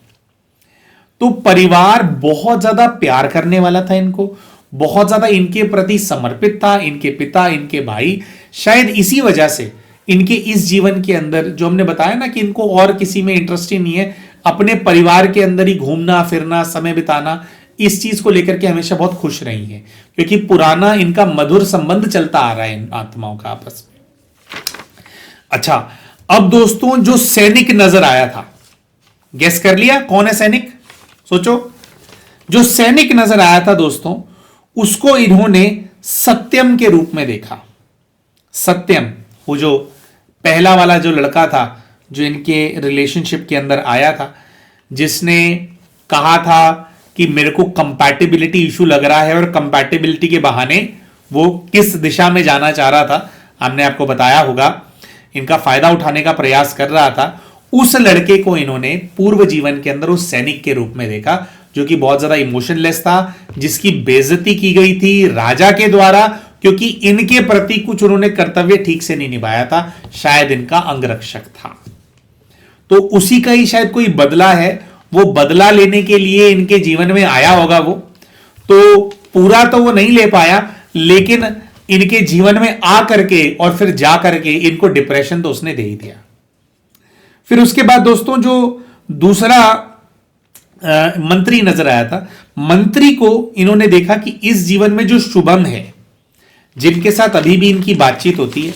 तो परिवार बहुत ज्यादा प्यार करने वाला था इनको, बहुत ज्यादा इनके प्रति समर्पित था। इनके पिता, इनके भाई, शायद इसी वजह से इनके इस जीवन के अंदर जो हमने बताया ना कि इनको और किसी में इंटरेस्ट ही नहीं है, अपने परिवार के अंदर ही घूमना फिरना, समय बिताना, इस चीज को लेकर के हमेशा बहुत खुश रही है, क्योंकि पुराना इनका मधुर संबंध चलता आ रहा है इन आत्माओं का आपस में। अच्छा, अब दोस्तों जो सैनिक नजर आया था, गेस कर लिया कौन है सैनिक? सोचो। जो सैनिक नजर आया था दोस्तों, उसको इन्होंने सत्यम के रूप में देखा। सत्यम, वो जो पहला वाला जो लड़का था जो इनके रिलेशनशिप के अंदर आया था, जिसने कहा था कि मेरे को कंपैटिबिलिटी इशू लग रहा है, और कंपैटिबिलिटी के बहाने वो किस दिशा में जाना चाह रहा था, हमने आपको बताया होगा, इनका फायदा उठाने का प्रयास कर रहा था। उस लड़के को इन्होंने पूर्व जीवन के अंदर उस सैनिक के रूप में देखा, जो कि बहुत ज्यादा इमोशनलेस था, जिसकी बेइज्जती की गई थी राजा के द्वारा, क्योंकि इनके प्रति कुछ उन्होंने कर्तव्य ठीक से नहीं निभाया था। शायद इनका अंगरक्षक था, तो उसी का ही शायद कोई बदला है। वो बदला लेने के लिए इनके जीवन में आया होगा वो, तो पूरा तो वो नहीं ले पाया, लेकिन इनके जीवन में आ करके और फिर जा करके इनको डिप्रेशन तो उसने दे ही दिया। फिर उसके बाद दोस्तों जो दूसरा मंत्री नजर आया था, मंत्री को इन्होंने देखा कि इस जीवन में जो शुभम है, जिनके साथ अभी भी इनकी बातचीत होती है,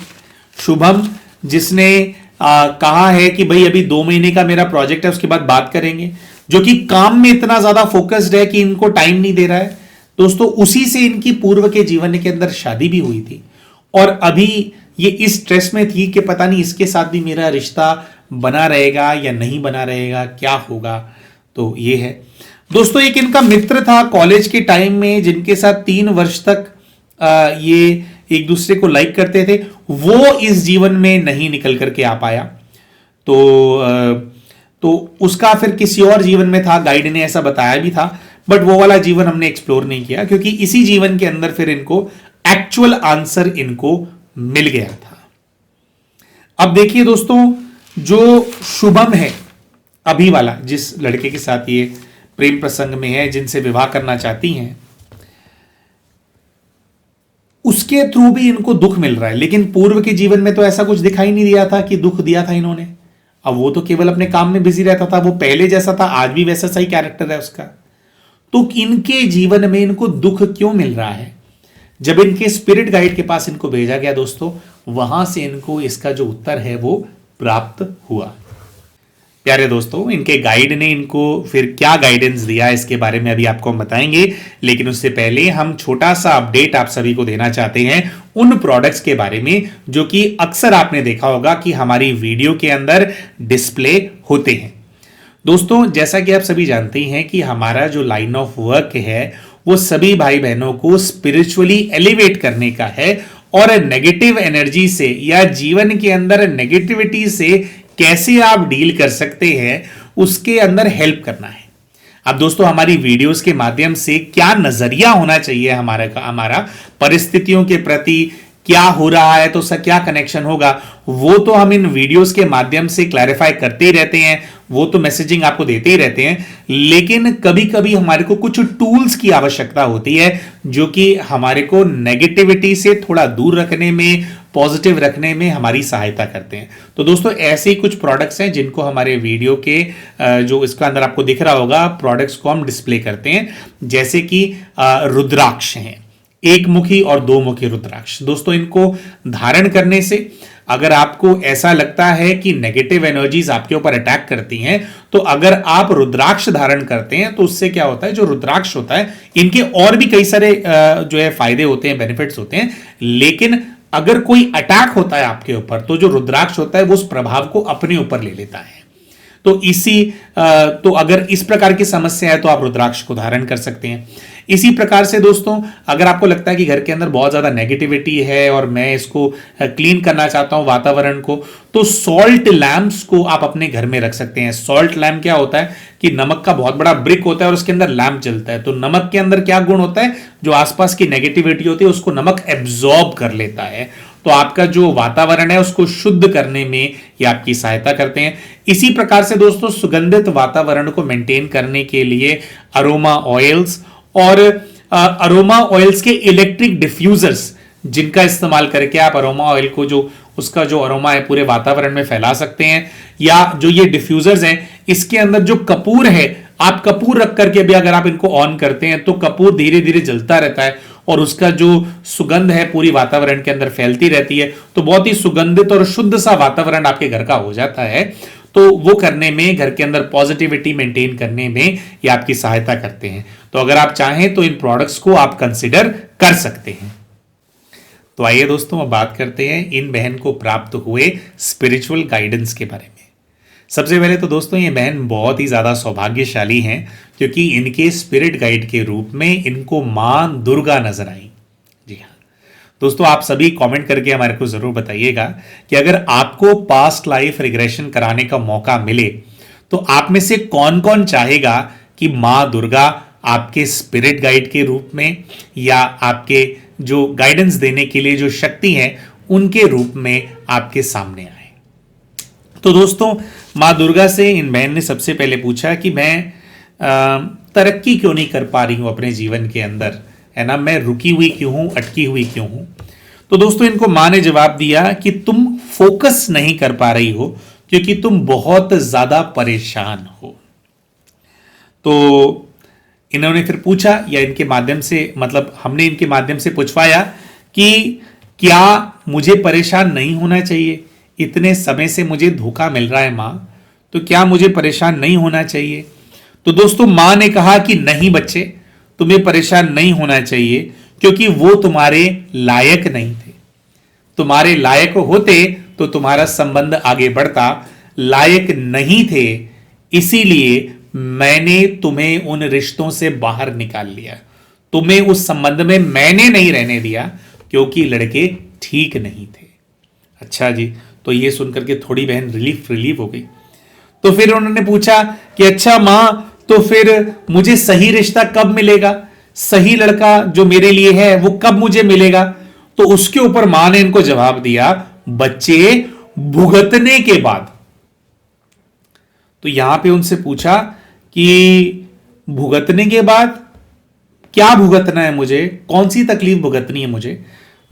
शुभम जिसने कहा है कि भाई अभी 2 महीने का मेरा प्रोजेक्ट है, उसके बाद बात करेंगे, जो कि काम में इतना ज्यादा फोकस्ड है कि इनको टाइम नहीं दे रहा है दोस्तों, उसी से इनकी पूर्व के जीवन के अंदर शादी भी हुई थी, और अभी ये इस स्ट्रेस में थी कि पता नहीं इसके साथ भी मेरा रिश्ता बना रहेगा या नहीं बना रहेगा, क्या होगा। तो ये है दोस्तों। एक इनका मित्र था कॉलेज के टाइम में, जिनके साथ 3 वर्ष तक ये एक दूसरे को लाइक करते थे, वो इस जीवन में नहीं निकल करके आ पाया। तो उसका फिर किसी और जीवन में था, गाइड ने ऐसा बताया भी था, बट वो वाला जीवन हमने एक्सप्लोर नहीं किया, क्योंकि इसी जीवन के अंदर फिर इनको एक्चुअल आंसर इनको मिल गया था। अब देखिए दोस्तों, जो शुभम है अभी वाला, जिस लड़के के साथ ये प्रेम प्रसंग में है, जिनसे विवाह करना चाहती हैं, उसके थ्रू भी इनको दुख मिल रहा है, लेकिन पूर्व के जीवन में तो ऐसा कुछ दिखाई नहीं दिया था कि दुख दिया था इन्होंने। अब वो तो केवल अपने काम में बिजी रहता था, वो पहले जैसा था, आज भी वैसा सही कैरेक्टर है उसका। तो इनके जीवन में इनको दुख क्यों मिल रहा है? जब इनके स्पिरिट गाइड के पास इनको भेजा गया दोस्तों, वहां से इनको इसका जो उत्तर है वो प्राप्त हुआ। प्यारे दोस्तों, इनके गाइड ने इनको फिर क्या गाइडेंस दिया इसके बारे में अभी आपको हम बताएंगे, लेकिन उससे पहले हम छोटा सा अपडेट आप सभी को देना चाहते हैं उन प्रोडक्ट्स के बारे में जो कि अक्सर आपने देखा होगा कि हमारी वीडियो के अंदर डिस्प्ले होते हैं। दोस्तों, जैसा कि आप सभी जानते हैं कि हमारा जो लाइन ऑफ वर्क है वो सभी भाई बहनों को स्पिरिचुअली एलिवेट करने का है और नेगेटिव एनर्जी से या जीवन के अंदर नेगेटिविटी से कैसे आप डील कर सकते हैं उसके अंदर हेल्प करना है। अब दोस्तों, हमारी वीडियोस के माध्यम से क्या नजरिया होना चाहिए हमारा परिस्थितियों के प्रति, क्या हो रहा है तो उसका क्या कनेक्शन होगा, वो तो हम इन वीडियोस के माध्यम से क्लैरिफाई करते ही रहते हैं, वो तो मैसेजिंग आपको देते ही रहते हैं। लेकिन कभी कभी हमारे को कुछ टूल्स की आवश्यकता होती है जो कि हमारे को नेगेटिविटी से थोड़ा दूर रखने में, पॉजिटिव रखने में हमारी सहायता करते हैं। तो दोस्तों, ऐसे ही कुछ प्रोडक्ट्स हैं जिनको हमारे वीडियो के जो इसका अंदर आपको दिख रहा होगा प्रोडक्ट्स को हम डिस्प्ले करते हैं, जैसे कि रुद्राक्ष हैं, एक मुखी और दो मुखी रुद्राक्ष। दोस्तों, इनको धारण करने से अगर आपको ऐसा लगता है कि नेगेटिव एनर्जीज आपके ऊपर अटैक करती हैं, तो अगर आप रुद्राक्ष धारण करते हैं तो उससे क्या होता है, जो रुद्राक्ष होता है इनके और भी कई सारे जो है फायदे होते हैं, बेनिफिट्स होते हैं। लेकिन अगर कोई अटैक होता है आपके ऊपर तो जो रुद्राक्ष होता है वो उस प्रभाव को अपने ऊपर ले लेता है। तो अगर इस प्रकार की समस्या है तो आप रुद्राक्ष को धारण कर सकते हैं। इसी प्रकार से दोस्तों, अगर आपको लगता है कि घर के अंदर बहुत ज्यादा नेगेटिविटी है और मैं इसको क्लीन करना चाहता हूं वातावरण को, तो सॉल्ट लैम्प्स को आप अपने घर में रख सकते हैं। सॉल्ट लैम्प क्या होता है कि नमक का बहुत बड़ा ब्रिक होता है और उसके अंदर लैम्प जलता है। तो नमक के अंदर क्या गुण होता है, जो आसपास की नेगेटिविटी होती है उसको नमक एब्जॉर्ब कर लेता है। तो आपका जो वातावरण है उसको शुद्ध करने में ये आपकी सहायता करते हैं। इसी प्रकार से दोस्तों, सुगंधित वातावरण को मेंटेन करने के लिए अरोमा ऑयल्स और अरोमा ऑयल्स के इलेक्ट्रिक डिफ्यूजर्स, जिनका इस्तेमाल करके आप अरोमा ऑयल को जो उसका जो अरोमा है पूरे वातावरण में फैला सकते हैं। या जो ये डिफ्यूजर्स हैं इसके अंदर जो कपूर है, आप कपूर रख करके भी अगर आप इनको ऑन करते हैं तो कपूर धीरे धीरे जलता रहता है और उसका जो सुगंध है पूरी वातावरण के अंदर फैलती रहती है। तो बहुत ही सुगंधित और शुद्ध सा वातावरण आपके घर का हो जाता है। तो वो करने में, घर के अंदर पॉजिटिविटी मेंटेन करने में ये आपकी सहायता करते हैं। तो अगर आप चाहें तो इन प्रोडक्ट्स को आप कंसिडर कर सकते हैं। तो आइए दोस्तों, अब बात करते हैं इन बहन को प्राप्त हुए स्पिरिचुअल गाइडेंस के बारे में। सबसे पहले तो दोस्तों, ये बहन बहुत ही ज्यादा सौभाग्यशाली हैं क्योंकि इनके स्पिरिट गाइड के रूप में इनको मां दुर्गा नजर आई। जी हाँ दोस्तों, आप सभी कमेंट करके हमारे को जरूर बताइएगा कि अगर आपको पास्ट लाइफ रिग्रेशन कराने का मौका मिले तो आप में से कौन कौन चाहेगा कि मां दुर्गा आपके स्पिरिट गाइड के रूप में या आपके जो गाइडेंस देने के लिए जो शक्ति है उनके रूप में आपके सामने आए। तो दोस्तों, मां दुर्गा से इन बहन ने सबसे पहले पूछा कि मैं तरक्की क्यों नहीं कर पा रही हूं अपने जीवन के अंदर, है ना, मैं रुकी हुई क्यों हूं, अटकी हुई क्यों हूं। तो दोस्तों, इनको मां ने जवाब दिया कि तुम फोकस नहीं कर पा रही हो क्योंकि तुम बहुत ज्यादा परेशान हो। तो इन्होंने फिर पूछा, या इनके माध्यम से, मतलब हमने इनके माध्यम से पूछवाया कि क्या मुझे परेशान नहीं होना चाहिए, इतने समय से मुझे धोखा मिल रहा है मां, तो क्या मुझे परेशान नहीं होना चाहिए। तो दोस्तों, मां ने कहा कि नहीं बच्चे, तुम्हें परेशान नहीं होना चाहिए क्योंकि वो तुम्हारे लायक नहीं थे। तुम्हारे लायक होते तो तुम्हारा संबंध आगे बढ़ता, लायक नहीं थे इसीलिए मैंने तुम्हें उन रिश्तों से बाहर निकाल लिया। तुम्हें उस संबंध में मैंने नहीं रहने दिया क्योंकि लड़के ठीक नहीं थे। अच्छा जी, तो ये सुनकर के थोड़ी बहन रिलीफ हो गई। तो फिर उन्होंने पूछा कि अच्छा मां, तो फिर मुझे सही रिश्ता कब मिलेगा, सही लड़का जो मेरे लिए है वो कब मुझे मिलेगा। तो उसके ऊपर मां ने इनको जवाब दिया, बच्चे, भुगतने के बाद। तो यहां पे उनसे पूछा कि भुगतने के बाद क्या भुगतना है मुझे, कौन सी तकलीफ भुगतनी है मुझे।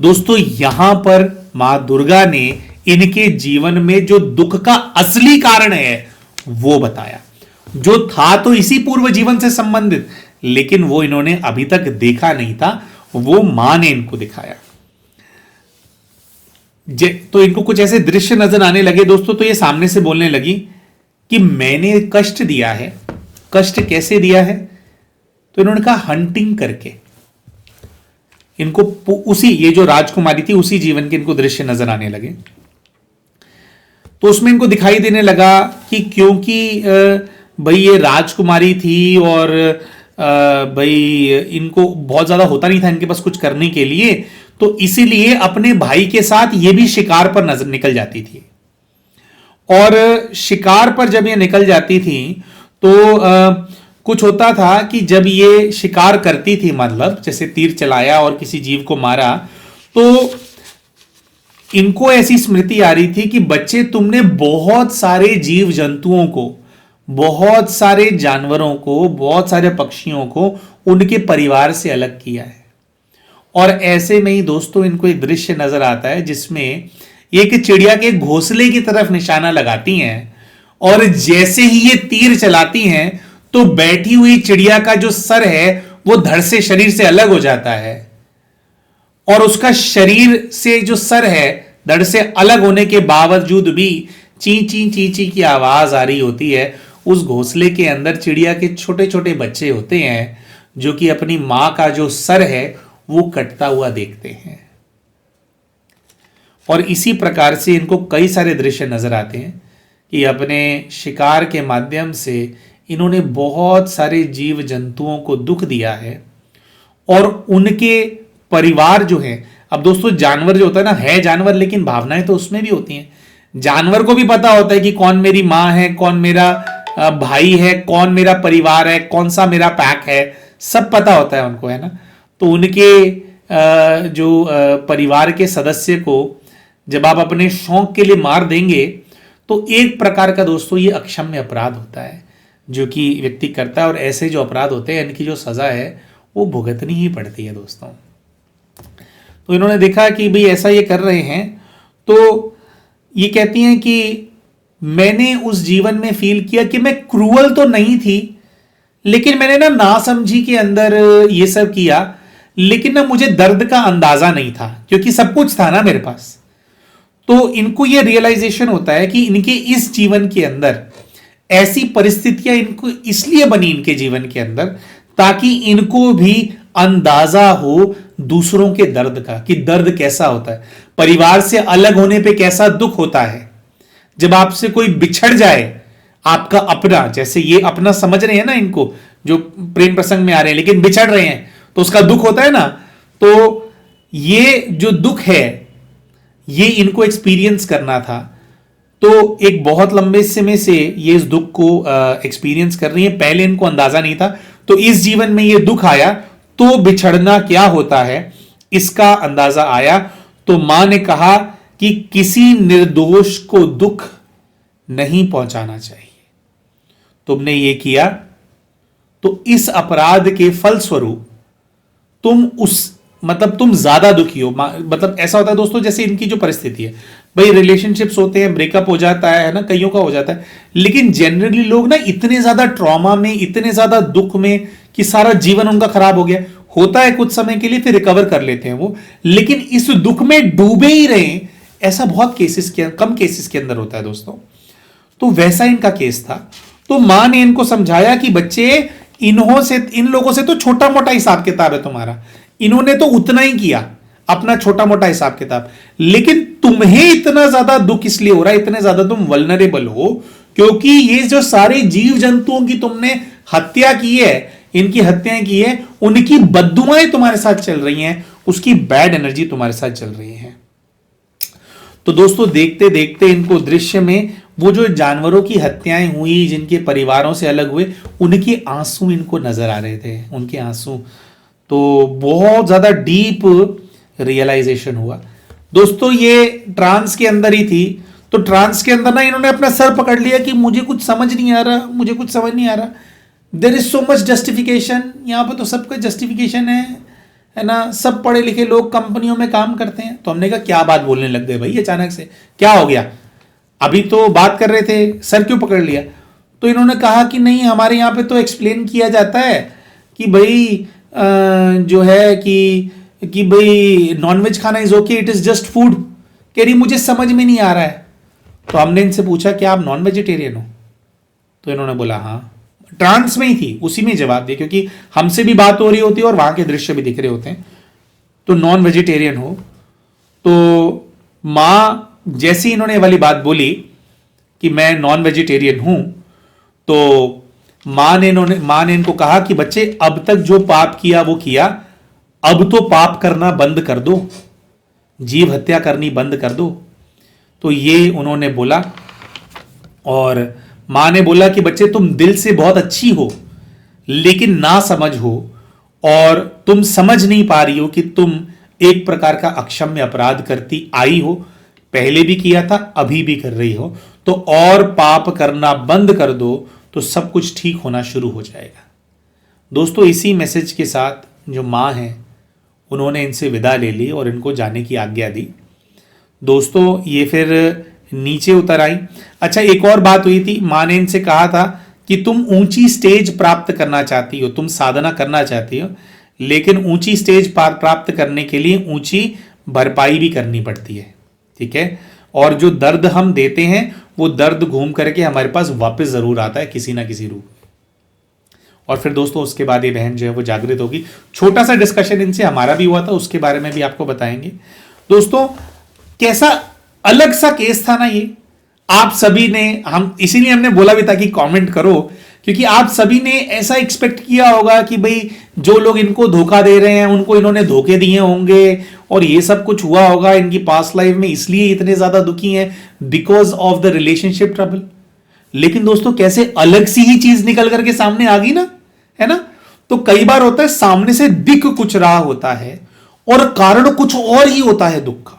दोस्तों, यहां पर मां दुर्गा ने इनके जीवन में जो दुख का असली कारण है वो बताया, जो था तो इसी पूर्व जीवन से संबंधित, लेकिन वो इन्होंने अभी तक देखा नहीं था, वो मां ने इनको दिखाया। तो इनको कुछ ऐसे दृश्य नजर आने लगे दोस्तों। तो ये सामने से बोलने लगी कि मैंने कष्ट दिया है। कष्ट कैसे दिया है? तो इन्होंने कहा हंटिंग करके। इनको उसी, ये जो राजकुमारी थी उसी जीवन के इनको दृश्य नजर आने लगे। तो उसमें इनको दिखाई देने लगा कि क्योंकि भाई ये राजकुमारी थी और भाई इनको बहुत ज्यादा होता नहीं था इनके पास कुछ करने के लिए, तो इसीलिए अपने भाई के साथ ये भी शिकार पर नजर निकल जाती थी। और शिकार पर जब ये निकल जाती थी तो कुछ होता था कि जब ये शिकार करती थी, मतलब जैसे तीर चलाया और किसी जीव को मारा, तो इनको ऐसी स्मृति आ रही थी कि बच्चे तुमने बहुत सारे जीव जंतुओं को, बहुत सारे जानवरों को, बहुत सारे पक्षियों को उनके परिवार से अलग किया है। और ऐसे में ही दोस्तों इनको एक दृश्य नजर आता है जिसमें एक चिड़िया के घोंसले की तरफ निशाना लगाती हैं और जैसे ही ये तीर चलाती हैं तो बैठी हुई चिड़िया का जो सर है वो धड़ से, शरीर से अलग हो जाता है और उसका शरीर से जो सर है धड़ से अलग होने के बावजूद भी ची ची ची ची की आवाज आ रही होती है। उस घोंसले के अंदर चिड़िया के छोटे छोटे बच्चे होते हैं जो कि अपनी मां का जो सर है वो कटता हुआ देखते हैं। और इसी प्रकार से इनको कई सारे दृश्य नजर आते हैं कि अपने शिकार के माध्यम से इन्होंने बहुत सारे जीव जंतुओं को दुख दिया है और उनके परिवार जो है, अब दोस्तों जानवर जो होता है ना, है जानवर लेकिन भावनाएं तो उसमें भी होती हैं। जानवर को भी पता होता है कि कौन मेरी माँ है, कौन मेरा भाई है, कौन मेरा परिवार है, कौन सा मेरा पैक है, सब पता होता है उनको, है ना। तो उनके जो परिवार के सदस्य को जब आप अपने शौक के लिए मार देंगे तो एक प्रकार का दोस्तों ये अक्षम्य अपराध होता है जो कि व्यक्ति करता है। और ऐसे जो अपराध होते हैं इनकी जो सजा है वो भुगतनी ही पड़ती है दोस्तों। तो इन्होंने देखा कि भाई ऐसा ये कर रहे हैं, तो ये कहती हैं कि मैंने उस जीवन में फील किया कि मैं क्रूअल तो नहीं थी, लेकिन मैंने ना नासमझी के अंदर ये सब किया, लेकिन ना मुझे दर्द का अंदाजा नहीं था क्योंकि सब कुछ था ना मेरे पास। तो इनको ये रियलाइजेशन होता है कि इनके इस जीवन के अंदर ऐसी परिस्थितियां इनको इसलिए बनी इनके जीवन के अंदर ताकि इनको भी अंदाजा हो दूसरों के दर्द का, कि दर्द कैसा होता है, परिवार से अलग होने पे कैसा दुख होता है, जब आपसे कोई बिछड़ जाए आपका अपना, जैसे ये अपना समझ रहे हैं ना इनको जो प्रेम प्रसंग में आ रहे हैं, लेकिन बिछड़ रहे हैं तो उसका दुख होता है ना। तो ये जो दुख है ये इनको एक्सपीरियंस करना था। तो एक बहुत लंबे समय से ये इस दुख को एक्सपीरियंस कर रही है, पहले इनको अंदाजा नहीं था। तो इस जीवन में ये दुख आया तो बिछड़ना क्या होता है इसका अंदाजा आया। तो मां ने कहा कि किसी निर्दोष को दुख नहीं पहुंचाना चाहिए, तुमने ये किया तो इस अपराध के फलस्वरूप तुम तुम ज्यादा दुखी हो। मतलब ऐसा होता है दोस्तों, जैसे इनकी जो परिस्थिति है, भाई रिलेशनशिप्स होते हैं, ब्रेकअप हो जाता है ना, कईयों का हो जाता है, लेकिन जनरली लोग ना इतने ज्यादा ट्रॉमा में, इतने ज्यादा दुख में कि सारा जीवन उनका खराब हो गया, होता है कुछ समय के लिए फिर रिकवर कर लेते हैं वो, लेकिन इस दुख में डूबे ही रहे, ऐसा बहुत कम केसेस के अंदर होता है दोस्तों। तो वैसा इनका केस था। तो मां ने इनको समझाया कि बच्चे इन लोगों से तो छोटा मोटा हिसाब किताब है तुम्हारा, इन्होंने तो उतना ही किया अपना छोटा मोटा हिसाब किताब, लेकिन तुम्हें इतना ज्यादा दुख इसलिए हो रहा है, इतने ज्यादा तुम वल्नरेबल हो क्योंकि ये जो सारे जीव जंतुओं की तुमने हत्या की है, इनकी हत्याएं की है, उनकी बद्दुआएं तुम्हारे साथ चल रही हैं, उसकी बैड एनर्जी तुम्हारे साथ चल रही है। तो दोस्तों देखते देखते इनको दृश्य में वो जो जानवरों की हत्याएं हुई, जिनके परिवारों से अलग हुए, उनके आंसू इनको नजर आ रहे थे, उनके आंसू। तो बहुत ज्यादा डीप रियलाइजेशन हुआ दोस्तों। ये ट्रांस के अंदर ही थी, तो ट्रांस के अंदर ना इन्होंने अपना सर पकड़ लिया कि मुझे कुछ समझ नहीं आ रहा, मुझे कुछ समझ नहीं आ रहा। There is so much justification, यहाँ पर तो सबका जस्टिफिकेशन है ना, सब पढ़े लिखे लोग कंपनियों में काम करते हैं। तो हमने कहा क्या बात बोलने लग गए भाई अचानक से, क्या हो गया, अभी तो बात कर रहे थे, सर क्यों पकड़ लिया। तो इन्होंने कहा कि नहीं, हमारे यहाँ पे तो एक्सप्लेन किया जाता है कि भाई जो है कि भाई नॉनवेज खाना is okay, it is just food. कह रही मुझे समझ में नहीं आ रहा है। तो हमने इनसे पूछा कि आप नॉन वेजिटेरियन हो, तो इन्होंने बोला हाँ। ट्रांस में ही थी, उसी में जवाब दिया, क्योंकि हमसे भी बात हो रही होती है और वहां के दृश्य भी दिख रहे होते हैं। तो नॉन वेजिटेरियन हो, तो मां जैसी इन्होंने वाली बात बोली कि मैं नॉन वेजिटेरियन हूं, तो मां ने इनको कहा कि बच्चे, अब तक जो पाप किया वो किया, अब तो पाप करना बंद कर दो, जीव हत्या करनी बंद कर दो। तो ये उन्होंने बोला, और मां ने बोला कि बच्चे, तुम दिल से बहुत अच्छी हो लेकिन ना समझ हो, और तुम समझ नहीं पा रही हो कि तुम एक प्रकार का अक्षम्य अपराध करती आई हो, पहले भी किया था, अभी भी कर रही हो, तो और पाप करना बंद कर दो, तो सब कुछ ठीक होना शुरू हो जाएगा। दोस्तों, इसी मैसेज के साथ जो मां है उन्होंने इनसे विदा ले ली और इनको जाने की आज्ञा दी। दोस्तों, ये फिर नीचे उतर आई। अच्छा, एक और बात हुई थी, मां ने इनसे कहा था कि तुम ऊंची स्टेज प्राप्त करना चाहती हो, तुम साधना करना चाहती हो, लेकिन ऊंची स्टेज प्राप्त करने के लिए ऊंची भरपाई भी करनी पड़ती है, ठीक है। और जो दर्द हम देते हैं वो दर्द घूम करके हमारे पास वापस जरूर आता है किसी ना किसी रूप। और फिर दोस्तों, उसके बाद ये बहन जो है वो जागृत होगी। छोटा सा डिस्कशन इनसे हमारा भी हुआ था, उसके बारे में भी आपको बताएंगे। दोस्तों, कैसा अलग सा केस था ना ये। आप सभी ने, हम इसीलिए हमने बोला भी था कि कमेंट करो, क्योंकि आप सभी ने ऐसा एक्सपेक्ट किया होगा कि भाई जो लोग इनको धोखा दे रहे हैं उनको इन्होंने धोखे दिए होंगे और ये सब कुछ हुआ होगा इनकी पास्ट लाइफ में, इसलिए इतने ज्यादा दुखी हैं, because of the relationship trouble. लेकिन दोस्तों, कैसे अलग सी ही चीज निकल करके सामने आ गई ना, है ना। तो कई बार होता है सामने से दिख कुछ रहा होता है और कारण कुछ और ही होता है, दुख का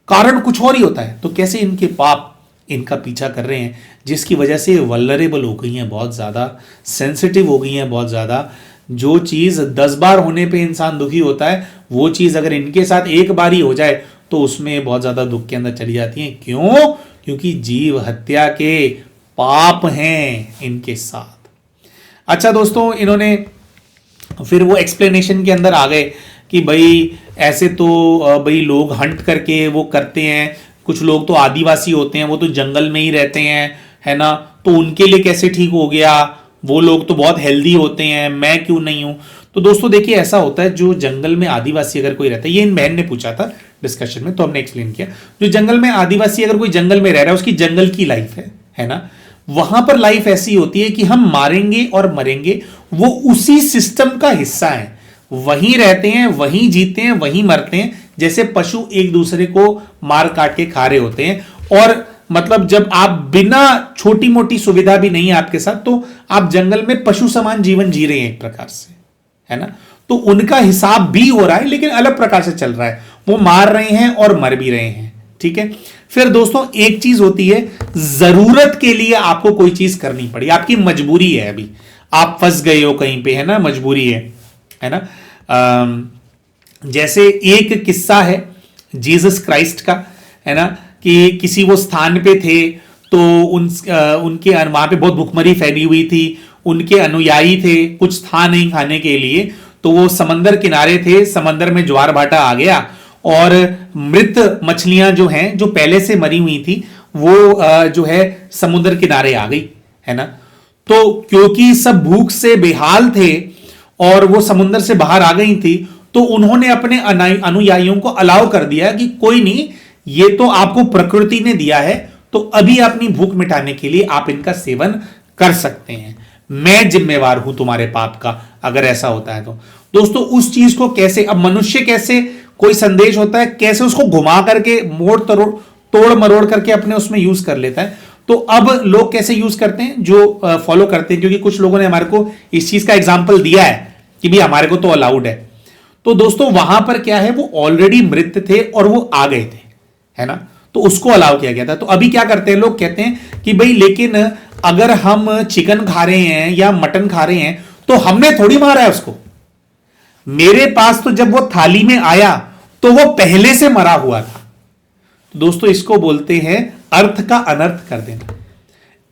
कारण कुछ और ही होता है। तो कैसे इनके पाप इनका पीछा कर रहे हैं, जिसकी वजह से वल्नरेबल हो गई हैं, बहुत ज़्यादा सेंसिटिव हो गई हैं, बहुत ज़्यादा। जो चीज़ 10 बार होने पे इंसान दुखी होता है, वो चीज़ अगर इनके साथ एक बार ही हो जाए तो उसमें बहुत ज़्यादा दुख के अंदर चली जाती हैं। क्यों? क्योंकि जीव हत्या के पाप हैं इनके साथ। अच्छा दोस्तों, इन्होंने फिर वो एक्सप्लेनेशन के अंदर आ गए कि भाई ऐसे तो भाई लोग हंट करके वो करते हैं, कुछ लोग तो आदिवासी होते हैं, वो तो जंगल में ही रहते हैं, है ना, तो उनके लिए कैसे ठीक हो गया, वो लोग तो बहुत हेल्दी होते हैं, मैं क्यों नहीं हूं। तो दोस्तों देखिए, ऐसा होता है, जो जंगल में आदिवासी अगर कोई रहता है, ये इन बहन ने पूछा था डिस्कशन में, तो हमने एक्सप्लेन किया, जो जंगल में आदिवासी अगर कोई जंगल में रह रहा है, उसकी जंगल की लाइफ है ना, वहां पर लाइफ ऐसी होती है कि हम मारेंगे और मरेंगे, वो उसी सिस्टम का हिस्सा है, वहीं रहते हैं, वहीं जीते हैं, वहीं मरते हैं, जैसे पशु एक दूसरे को मार काट के खा रहे होते हैं। और मतलब जब आप बिना छोटी मोटी सुविधा भी नहीं है आपके साथ, तो आप जंगल में पशु समान जीवन जी रहे हैं एक प्रकार से, है ना। तो उनका हिसाब भी हो रहा है, लेकिन अलग प्रकार से चल रहा है, वो मार रहे हैं और मर भी रहे हैं, ठीक है। फिर दोस्तों, एक चीज होती है, जरूरत के लिए आपको कोई चीज करनी पड़ी, आपकी मजबूरी है, अभी आप फंस गए हो कहीं पे, है ना, मजबूरी है ना। जैसे एक किस्सा है जीसस क्राइस्ट का, है ना, कि किसी वो स्थान पे थे, तो उनके वहां पे बहुत भुखमरी फैली हुई थी, उनके अनुयायी थे, कुछ था नहीं खाने के लिए, तो वो समंदर किनारे थे, समंदर में ज्वार भाटा आ गया और मृत मछलियां जो हैं, जो पहले से मरी हुई थी, वो जो है समुद्र किनारे आ गई, है ना। तो क्योंकि सब भूख से बेहाल थे और वो समुद्र से बाहर आ गई थी, तो उन्होंने अपने अनुयायियों को अलाउ कर दिया कि कोई नहीं, ये तो आपको प्रकृति ने दिया है, तो अभी अपनी भूख मिटाने के लिए आप इनका सेवन कर सकते हैं, मैं जिम्मेवार हूं तुम्हारे पाप का, अगर ऐसा होता है तो। दोस्तों, उस चीज को कैसे, अब मनुष्य कैसे, कोई संदेश होता है, कैसे उसको घुमा करके तोड़ मरोड़ करके अपने उसमें यूज कर लेता है। तो अब लोग कैसे यूज करते हैं, जो फॉलो करते हैं, क्योंकि कुछ लोगों ने हमारे को इस चीज का एग्जाम्पल दिया है कि भाई हमारे को तो अलाउड है। तो दोस्तों, वहां पर क्या है, वो ऑलरेडी मृत थे और वो आ गए थे, है ना, तो उसको अलाउ किया गया था। तो अभी क्या करते हैं लोग, कहते हैं कि भाई लेकिन अगर हम चिकन खा रहे हैं या मटन खा रहे हैं, तो हमने थोड़ी मारा है उसको, मेरे पास तो जब वो थाली में आया तो वो पहले से मरा हुआ था। तो दोस्तों, इसको बोलते हैं अर्थ का अनर्थ कर देना।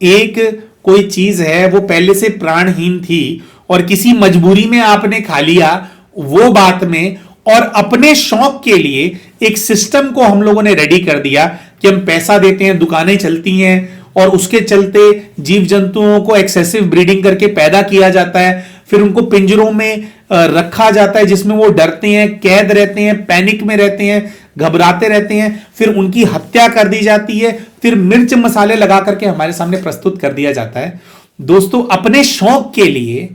एक कोई चीज है, वो पहले से प्राणहीन थी और किसी मजबूरी में आपने खा लिया वो बात में, और अपने शौक के लिए एक सिस्टम को हम लोगों ने रेडी कर दिया कि हम पैसा देते हैं, दुकानें चलती हैं और उसके चलते जीव जंतुओं को एक्सेसिव ब्रीडिंग करके पैदा किया जाता है, फिर उनको पिंजरों में रखा जाता है जिसमें वो डरते हैं, कैद रहते हैं, पैनिक में रहते हैं, घबराते रहते हैं, फिर उनकी हत्या कर दी जाती है, फिर मिर्च मसाले लगा करके हमारे सामने प्रस्तुत कर दिया जाता है। दोस्तों, अपने शौक के लिए,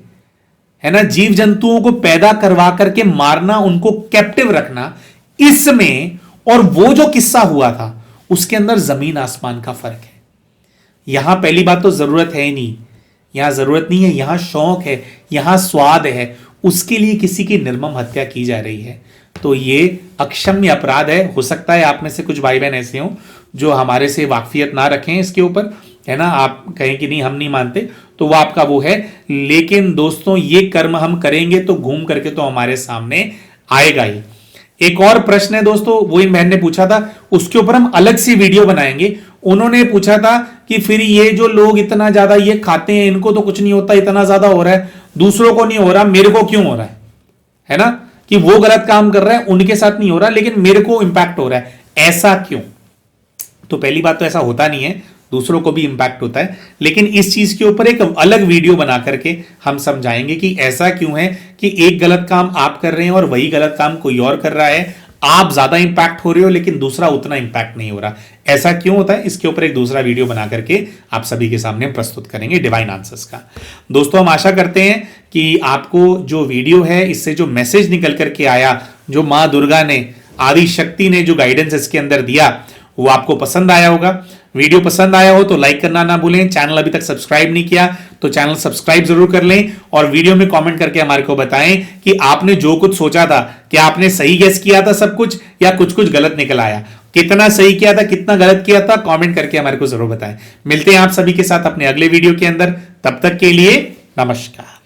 है ना, जीव जंतुओं को पैदा करवा करके मारना, उनको कैप्टिव रखना, इसमें और वो जो किस्सा हुआ था उसके अंदर जमीन आसमान का फर्क है। यहां पहली बात तो जरूरत है ही नहीं, यहां जरूरत नहीं है, यहां शौक है, यहां स्वाद है, उसके लिए किसी की निर्मम हत्या की जा रही है। तो ये अक्षम्य अपराध है। हो सकता है आप में से कुछ भाई बहन ऐसे हों जो हमारे से वाकफियत ना रखें इसके ऊपर, है ना, आप कहें कि नहीं हम नहीं मानते, तो वो आपका वो है। लेकिन दोस्तों, ये कर्म हम करेंगे तो घूम करके तो हमारे सामने आएगा ही। एक और प्रश्न है दोस्तों, वो इन बहन ने पूछा था, उसके ऊपर हम अलग सी वीडियो बनाएंगे। उन्होंने पूछा था कि फिर ये जो लोग इतना ज्यादा ये खाते हैं, इनको तो कुछ नहीं होता, इतना ज्यादा हो रहा है, दूसरों को नहीं हो रहा, मेरे को क्यों हो रहा है ना, कि वो गलत काम कर रहे हैं, उनके साथ नहीं हो रहा लेकिन मेरे को इंपैक्ट हो रहा है, ऐसा क्यों? तो पहली बात तो ऐसा होता नहीं है, दूसरों को भी इंपैक्ट होता है, लेकिन इस चीज के ऊपर एक अलग वीडियो बना करके हम समझाएंगे कि ऐसा क्यों है कि एक गलत काम आप कर रहे हैं और वही गलत काम कोई और कर रहा है, आप ज्यादा इंपैक्ट हो रहे हो लेकिन दूसरा उतना इंपैक्ट नहीं हो रहा, ऐसा क्यों होता है? इसके ऊपर एक दूसरा वीडियो बना करके आप सभी के सामने प्रस्तुत करेंगे डिवाइन आंसर्स का। दोस्तों, हम आशा करते हैं कि आपको जो वीडियो है, इससे जो मैसेज निकल करके आया, जो मां दुर्गा ने, आदि शक्ति ने जो गाइडेंस इसके अंदर दिया, वो आपको पसंद आया होगा। वीडियो पसंद आया हो तो लाइक करना ना भूलें। चैनल अभी तक सब्सक्राइब नहीं किया तो चैनल सब्सक्राइब जरूर कर लें, और वीडियो में कमेंट करके हमारे को बताएं कि आपने जो कुछ सोचा था, क्या आपने सही गेस किया था सब कुछ, या कुछ कुछ गलत निकल आया? कितना सही किया था, कितना गलत किया था, कमेंट करके हमारे को जरूर बताएं। मिलते हैं आप सभी के साथ अपने अगले वीडियो के अंदर, तब तक के लिए नमस्कार।